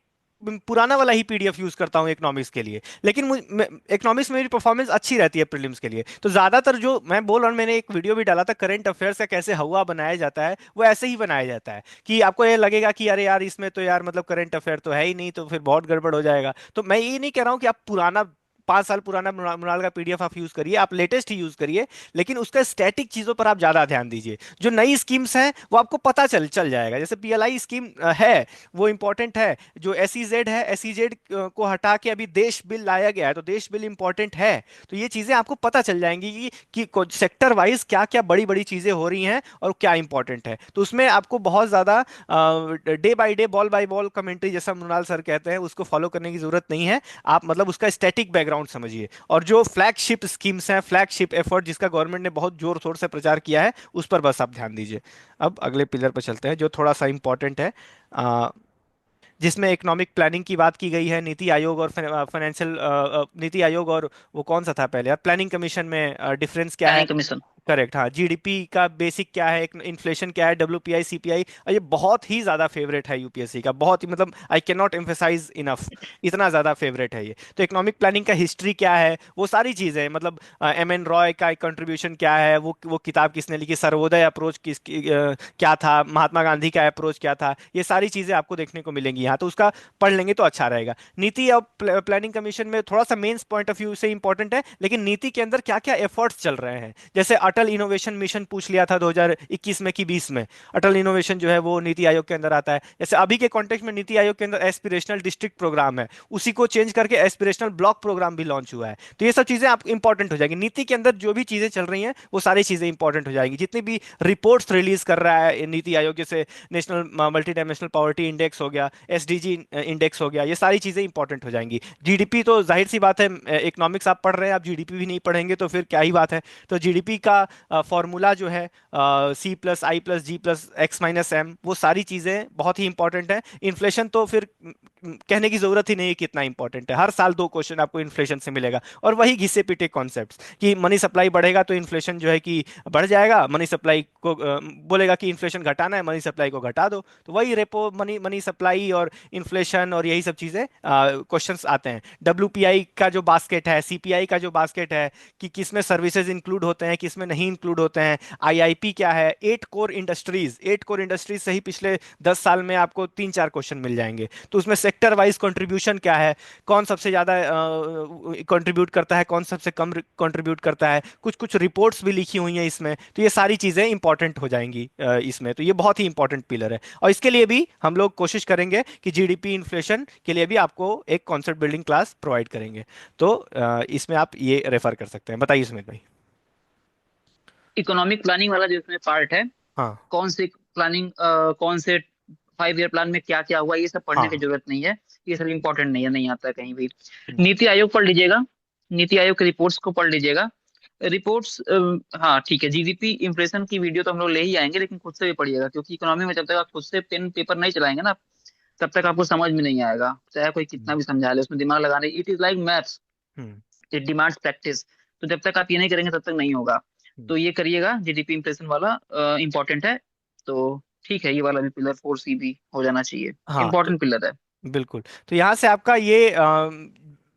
A: पुराना वाला ही पीडीएफ यूज करता हूँ इकोनॉमिक्स के लिए। लेकिन इकोनॉमिक्स में मेरी परफॉर्मेंस अच्छी रहती है प्रीलिम्स के लिए। तो ज्यादातर जो मैं बोल रहा हूँ, मैंने एक वीडियो भी डाला था करंट अफेयर्स का कैसे हवा बनाया जाता है, वो ऐसे ही बनाया जाता है कि आपको ये लगेगा कि अरे यार इसमें तो यार मतलब करंट अफेयर तो है ही नहीं, तो फिर बहुत गड़बड़ हो जाएगा। तो मैं ये नहीं कह रहा हूँ कि आप पुराना 5 साल पुराना मृणाल का पीडीएफ आप यूज करिए, आप लेटेस्ट ही यूज करिए। लेकिन उसका स्टैटिक चीजों पर आप ज्यादा ध्यान दीजिए। जो नई स्कीम्स हैं वो आपको पता चल चल जाएगा। जैसे पीएलआई स्कीम है, वो इंपॉर्टेंट है। जो एसईजेड है, एसईजेड को हटा के अभी देश बिल लाया गया है, तो देश बिल इंपॉर्टेंट है। तो ये चीजें आपको पता चल जाएंगी कि सेक्टर वाइज क्या क्या बड़ी बड़ी चीजें हो रही हैं और क्या इंपॉर्टेंट है। तो उसमें आपको बहुत ज्यादा day by day, ball by ball commentary, जैसा मृणाल सर कहते हैं, उसको फॉलो करने की जरूरत नहीं है। आप मतलब उसका स्टैटिक बैकग्राउंड समझिए। और जो फ्लैगशिप स्कीम्स हैं, फ्लैगशिप एफर्ट जिसका गवर्नमेंट ने बहुत जोर शोर से प्रचार किया है, उस पर बस आप ध्यान दीजिए। अब अगले पिलर पर चलते हैं जो थोड़ा सा इंपॉर्टेंट है, जिसमें इकोनॉमिक प्लानिंग की बात की गई है। नीति आयोग और फाइनेंशियल, नीति आयोग और वो कौन सा था पहले यार, प्लानिंग कमीशन में डिफरेंस क्या है।
B: Planning commission.
A: करेक्ट, हाँ। जीडीपी का बेसिक क्या है, इन्फ्लेशन क्या है, डब्ल्यूपीआई, सीपीआई। और ये बहुत ही ज्यादा फेवरेट है यूपीएससी का, बहुत ही मतलब I can not emphasise enough, इतना ज्यादा फेवरेट है ये। तो इकोनॉमिक प्लानिंग का हिस्ट्री क्या है, वो सारी चीजें मतलब एम एन रॉय का कंट्रीब्यूशन क्या है, वो किताब किसने लिखी, सर्वोदय अप्रोच क्या था, महात्मा गांधी का अप्रोच क्या था, ये सारी चीजें आपको देखने को मिलेंगी यहाँ। तो उसका पढ़ लेंगे तो अच्छा रहेगा। नीति और प्लानिंग कमीशन में थोड़ा सा मेंस पॉइंट ऑफ व्यू से इंपॉर्टेंट है, लेकिन नीति के अंदर क्या क्या एफर्ट्स चल रहे हैं। जैसे अटल इनोवेशन मिशन पूछ लिया था 2021 में कि 20 में। अटल इनोवेशन जो है वो नीति आयोग के अंदर आता है। जैसे अभी के कॉन्टेक्स्ट में नीति आयोग के अंदर एस्पिरेशनल डिस्ट्रिक्ट प्रोग्राम है, उसी को चेंज करके एस्पिरेशनल ब्लॉक प्रोग्राम भी लॉन्च हुआ है। तो ये सब चीजें आप इंपॉर्टेंट हो जाएंगी। नीति के अंदर जो भी चीजें चल रही हैं वो सारी चीजें इंपॉर्टेंट हो जाएंगी। जितनी भी रिपोर्ट्स रिलीज कर रहा है नीति आयोग, जैसे national multi dimensional poverty index हो गया, एसडीजी इंडेक्स हो गया, ये सारी चीजें इंपॉर्टेंट हो जाएंगी। जीडीपी तो जाहिर सी बात है, इकोनॉमिक्स आप पढ़ रहे हैं, आप जीडीपी भी नहीं पढ़ेंगे तो फिर क्या ही बात है। तो जीडीपी का फॉर्मूला जो है C+I+G+X-M, वो सारी चीजें बहुत ही इंपॉर्टेंट है। इन्फ्लेशन तो फिर कहने की जरूरत ही नहीं है कितना इंपॉर्टेंट है। हर साल 2 क्वेश्चन आपको इन्फ्लेशन से मिलेगा, और वही घिसे पिटे कॉन्सेप्ट्स कि मनी सप्लाई बढ़ेगा तो इन्फ्लेशन जो है कि बढ़ जाएगा, मनी सप्लाई को बोलेगा कि इन्फ्लेशन घटाना है, मनी सप्लाई को घटा दो। तो वही रेपो मनी मनी सप्लाई और इन्फ्लेशन और यही सब चीजें क्वेश्चंस आते हैं। डब्ल्यूपीआई का जो बास्केट है, सीपीआई का जो बास्केट है, कि किसमें सर्विसेज इंक्लूड होते हैं, किसमें नहीं इंक्लूड होते हैं। आईआईपी क्या है, 8 कोर इंडस्ट्रीज से ही पिछले 10 साल में आपको 3 4 क्वेश्चन मिल जाएंगे। तो उसमें सेक्टर वाइज कंट्रीब्यूशन क्या है, कौन सबसे ज्यादा कंट्रीब्यूट करता है, कौन सबसे कम कंट्रीब्यूट करता है, कुछ कुछ रिपोर्ट्स भी लिखी हुई हैं इसमें। तो ये सारी चीजें इंपॉर्टेंट हो जाएंगी इसमें। तो ये बहुत ही इंपॉर्टेंट पिलर है, और इसके लिए भी हम लोग कोशिश करेंगे कि जीडीपी इन्फ्लेशन के लिए भी आपको एक कॉन्सेप्ट बिल्डिंग क्लास प्रोवाइड करेंगे। तो इसमें आप ये रेफर कर सकते हैं। बताइए सुमित भाई।
B: इकोनॉमिक प्लानिंग वाला जो इसमें पार्ट है,
A: हाँ
B: कौन से प्लानिंग, कौन से 5 ईयर प्लान में क्या क्या हुआ, ये सब पढ़ने की
A: हाँ।
B: जरूरत नहीं है। ये सब इंपॉर्टेंट नहीं है, नहीं आता है कहीं भी।
A: हम्म,
B: नीति आयोग पढ़ लीजिएगा, नीति आयोग के रिपोर्ट्स को पढ़ लीजिएगा। रिपोर्ट्स, हाँ ठीक है, जीडीपी इन्फ्लेशन की वीडियो तो हम लोग ले ही आएंगे, लेकिन खुद से भी पढ़िएगा, क्योंकि इकोनॉमी में जब तक आप खुद से पेन पेपर नहीं चलाएंगे ना, तब तक आपको समझ में नहीं आएगा, चाहे कोई कितना भी समझा ले, उसमें दिमाग लगाने, it is like maths,
A: hmm,
B: it demands practice. तो जब तक आप ये नहीं करेंगे तब तक नहीं होगा।
A: हम्म।
B: तो ये करिएगा, जीडीपी इम्प्रेशन वाला इंपॉर्टेंट है। तो ठीक है, ये वाला भी पिलर 4C भी हो जाना चाहिए,
A: हाँ तो
B: इंपॉर्टेंट पिलर है।
A: बिल्कुल। तो यहाँ से आपका ये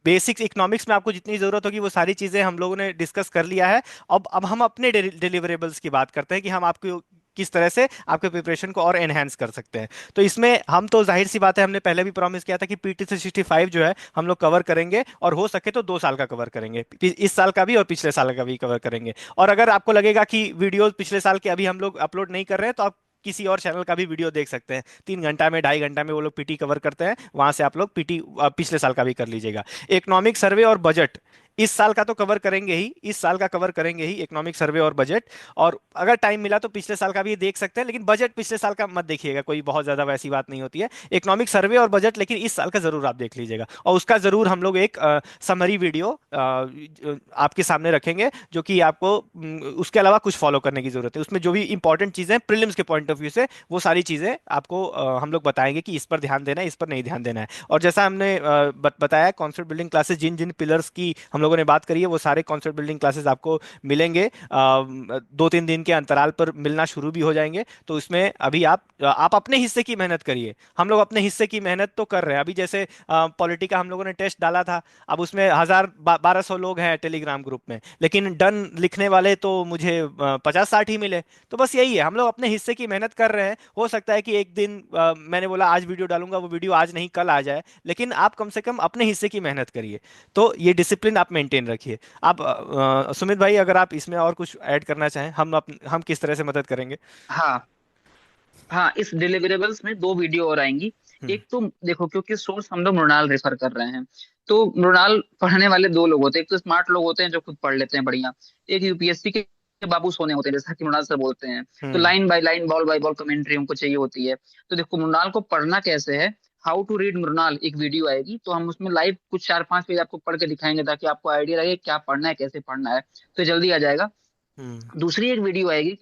A: बेसिक्स इकोनॉमिक्स में आपको जितनी जरूरत होगी वो सारी चीजें हम लोगों ने डिस्कस कर लिया है। अब हम अपने डिलीवरेबल्स की बात करते हैं कि हम आपको किस तरह से आपके प्रिपरेशन को और एनहेंस कर सकते हैं। तो इसमें हम तो जाहिर सी बात है, हमने पहले भी प्रॉमिस किया था कि PT 365 जो है हम लोग कवर करेंगे, और हो सके तो 2 साल का कवर करेंगे, इस साल का भी और पिछले साल का भी कवर करेंगे। और अगर आपको लगेगा कि वीडियो पिछले साल के अभी हम लोग अपलोड नहीं कर रहे हैं, तो आप किसी और चैनल का भी वीडियो देख सकते हैं। 3 घंटा में, 2.5 घंटा में वो लोग पीटी कवर करते हैं, वहां से आप लोग पीटी पिछले साल का भी कर लीजिएगा। इकोनॉमिक सर्वे और बजट, इस साल का तो कवर करेंगे ही, इस साल का कवर करेंगे ही, इकोनॉमिक सर्वे और बजट। और अगर टाइम मिला तो पिछले साल का भी देख सकते हैं, लेकिन बजट पिछले साल का मत देखिएगा, कोई बहुत ज्यादा वैसी बात नहीं होती है। इकोनॉमिक सर्वे और बजट लेकिन इस साल का जरूर आप देख लीजिएगा, और उसका जरूर हम लोग एक समरी वीडियो आपके सामने रखेंगे, जो कि आपको उसके अलावा कुछ फॉलो करने की जरूरत है। उसमें जो भी इंपॉर्टेंट चीजें प्रीलिम्स के पॉइंट ऑफ व्यू से, वो सारी चीजें आपको हम लोग बताएंगे कि इस पर ध्यान देना है, इस पर नहीं ध्यान देना है। और जैसा हमने बताया, कॉन्सेप्ट बिल्डिंग क्लासेस जिन जिन पिलर्स की हम लोगों ने बात करी है, वो सारे कॉन्सेप्ट बिल्डिंग क्लासेस आपको मिलेंगे। 2-3 दिन के अंतराल पर मिलना शुरू भी हो जाएंगे। तो इसमें अभी आप अपने हिस्से की मेहनत करिए। हम लोग अपने हिस्से की मेहनत तो कर रहे हैं। अभी जैसे पॉलिटी का हम लोगों ने टेस्ट डाला था, अब उसमें 1,000-1,200 लोग हैं टेलीग्राम ग्रुप में, लेकिन डन लिखने वाले तो मुझे 50-60 ही मिले। तो बस यही है, हम लोग अपने हिस्से की मेहनत कर रहे हैं। हो सकता है कि एक दिन मैंने बोला आज वीडियो डालूंगा, वो वीडियो आज नहीं कल आ जाए, लेकिन आप कम से कम अपने हिस्से की मेहनत करिए। तो ये डिसिप्लिन आप मेंटेन रखिए। आप सुमित भाई, अगर आप इसमें और कुछ ऐड करना चाहें, हम किस तरह से मदद करेंगे?
B: हाँ हाँ, इस डिलीवरेबल्स में दो वीडियो और आएंगी।
A: हम्म।
B: एक तो देखो, क्योंकि सोर्स हम लोग मृणाल रेफर कर रहे हैं, तो मृणाल पढ़ने वाले दो लोग होते हैं। एक तो स्मार्ट लोग होते हैं जो खुद पढ़ लेते हैं बढ़िया, एक यूपीएससी के बाबू सोने होते हैं, जैसा कि मृणाल सर बोलते हैं। तो
A: hmm.
B: Line by line, ball by ball commentary हमको चाहिए होती है। तो देखो, मृणाल को पढ़ना कैसे है, हाउ टू रीड मृणाल एक वीडियो आएगी, तो हम उसमें लाइव कुछ 4-5 पेज आपको पढ़ के दिखाएंगे, ताकि आपको आइडिया रहे क्या पढ़ना है, कैसे पढ़ना है। तो जल्दी आ जाएगा।
A: हम्म।
B: दूसरी एक वीडियो आएगी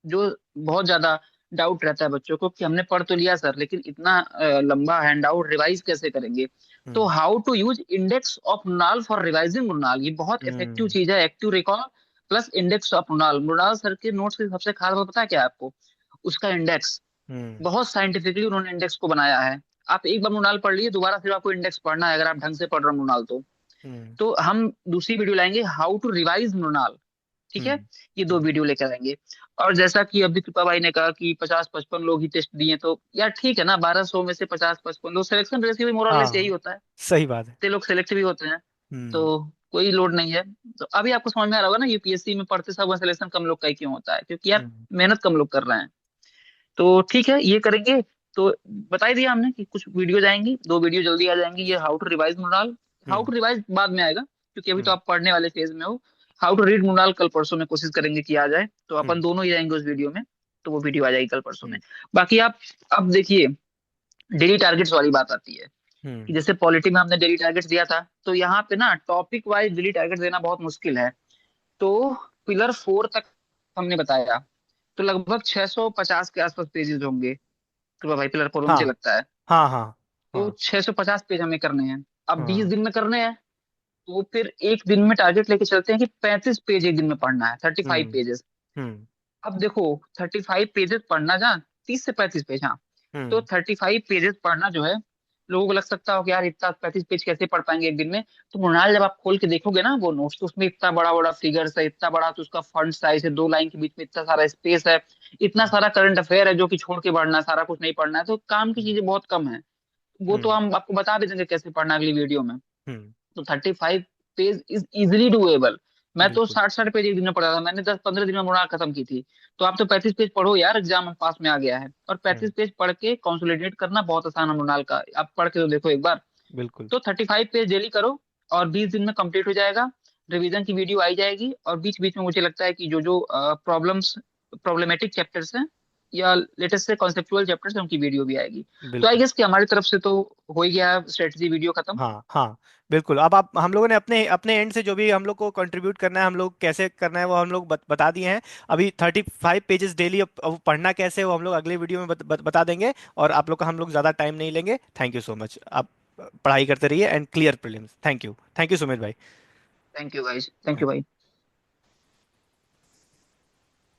B: जो बहुत ज्यादा डाउट रहता है बच्चों को, कि हमने पढ़ तो लिया सर, लेकिन इतना लंबा हैंड आउट रिवाइज कैसे करेंगे। तो
A: hmm.
B: How to use index of Mrinal for revising Mrinal, ये बहुत इफेक्टिव
A: हम्म।
B: चीज है। Active recall plus index of Mrinal. Mrinal sir के नोट्स की सबसे खास बात पता है क्या है आपको? उसका इंडेक्स।
A: हम्म।
B: बहुत साइंटिफिकली उन्होंने इंडेक्स को बनाया है। आप एक बार मृणाल पढ़ लिए, दोबारा फिर आपको इंडेक्स पढ़ना है, अगर आप ढंग से पढ़ रहे हो मृणाल तो।
A: हम्म।
B: तो हम दूसरी वीडियो लाएंगे, हाउ टू रिवाइज मृणाल। ठीक है,
A: हम्म।
B: ये दो
A: हम्म।
B: वीडियो लेकर आएंगे। और जैसा कि अभी कृपा भाई ने कहा कि 50-55 लोग ही टेस्ट दिए, तो यार ठीक है ना, 1200 में से 50-55 लोग, सिलेक्शन रेशियो भी मोर और लेस यही
A: हाँ,
B: होता है।
A: सही बात है।
B: इतने लोग सेलेक्ट भी होते हैं।
A: हम्म।
B: तो कोई लोड नहीं है। तो अभी आपको समझ में आ रहा होगा ना, यूपीएससी में पढ़ते सब सिलेक्शन कम लोग का ही क्यों होता है, क्योंकि यार
A: हम्म।
B: मेहनत कम लोग कर रहे हैं। तो ठीक है, ये करेंगे। तो बता ही दिया हमने कि कुछ वीडियो जाएंगी, दो वीडियो जल्दी आ जाएंगी। ये how to revise Monal, how
A: hmm.
B: To revise बाद में आएगा, क्योंकि अभी तो
A: हम्म।
B: आप पढ़ने वाले फेज में हो। हाउ टू रीड मोनाल कल परसों में कोशिश करेंगे कि आ जाए, तो अपन
A: हम्म।
B: दोनों ही रहेंगे उस वीडियो में। तो वो वीडियो आ जाएगी कल परसों में।
A: हम्म।
B: बाकी आप अब देखिए, डेली टारगेट्स वाली बात आती है, कि
A: हम्म।
B: जैसे पॉलिटी में हमने डेली टारगेट्स दिया था, तो यहाँ पे ना टॉपिक वाइज डेली टारगेट्स देना बहुत मुश्किल है। तो पिलर 4 तक हमने बताया, तो लगभग 650 के आसपास पेजेस होंगे। तो भाई पिलर 4 में
A: हाँ,
B: मुझे लगता है।
A: हाँ, हाँ,
B: तो
A: हाँ,
B: 650 पेज हमें करने हैं। अब 20
A: हाँ।
B: दिन में करने हैं, तो फिर एक दिन में टारगेट लेके चलते हैं कि 35 पेज एक दिन में पढ़ना है, 35
A: हम्म।
B: पेजेस।
A: हम्म।
B: अब देखो, 35 पेजेस पढ़ना, जहाँ 30 से 35 पेज, हाँ। तो
A: हम्म।
B: 35 पेजेस पढ़ना जो है, लोगों को लग सकता हो कि यार इतना 35 पेज कैसे पढ़ पाएंगे एक दिन में। तो मृणाल जब आप खोल के देखोगे ना वो नोट्स, तो उसमें इतना बड़ा बड़ा फिगर्स है, इतना बड़ा, तो उसका फंड साइज है, दो लाइन के बीच में इतना सारा स्पेस है, इतना सारा करंट अफेयर है जो कि छोड़ के पढ़ना है, सारा कुछ नहीं पढ़ना है, तो काम की चीजें बहुत कम है। वो तो
A: हम्म।
B: हम आपको बता भी देंगे कैसे पढ़ना अगली वीडियो में।
A: हम्म।
B: तो 35 पेज इज इजिली डूएबल। मैं तो
A: बिल्कुल।
B: 60-60 पेज एक दिन में पढ़ा था, मैंने 10-15 दिन में मुनार खत्म की थी। तो आप तो 35 पेज पढ़ो यार, एग्जाम पास में आ गया है। और
A: हम्म।
B: 35 पेज पढ़ के कंसोलिडेट करना बहुत आसान है मृणाल का, आप पढ़ के तो देखो एक बार।
A: बिल्कुल।
B: तो 35 पेज डेली करो, और 20 दिन में कंप्लीट हो जाएगा। रिवीजन की वीडियो आई जाएगी, और बीच बीच में मुझे लगता है कि जो जो प्रॉब्लम्स प्रॉब्लमेटिक चैप्टर्स हैं, या लेटेस्ट से कॉन्सेप्चुअल चैप्टर्स हैं, उनकी वीडियो भी आएगी। तो आई
A: बिल्कुल।
B: गेस कि हमारी तरफ से तो हो ही गया स्ट्रेटजी वीडियो खत्म।
A: हाँ, हाँ, बिल्कुल। अब आप हम लोगों ने अपने अपने एंड से जो भी हम लोग को कंट्रीब्यूट करना है, हम लोग कैसे करना है, वो हम लोग बता दिए हैं। अभी 35 पेजेस डेली, अब पढ़ना कैसे है वो हम लोग अगले वीडियो में बता देंगे। और आप लोग का हम लोग ज़्यादा टाइम नहीं लेंगे। Thank you so much. आप पढ़ाई करते रहिए and clear prelims. Thank you, thank you Sumit भाई।
B: Thank you guys, thank you भाई।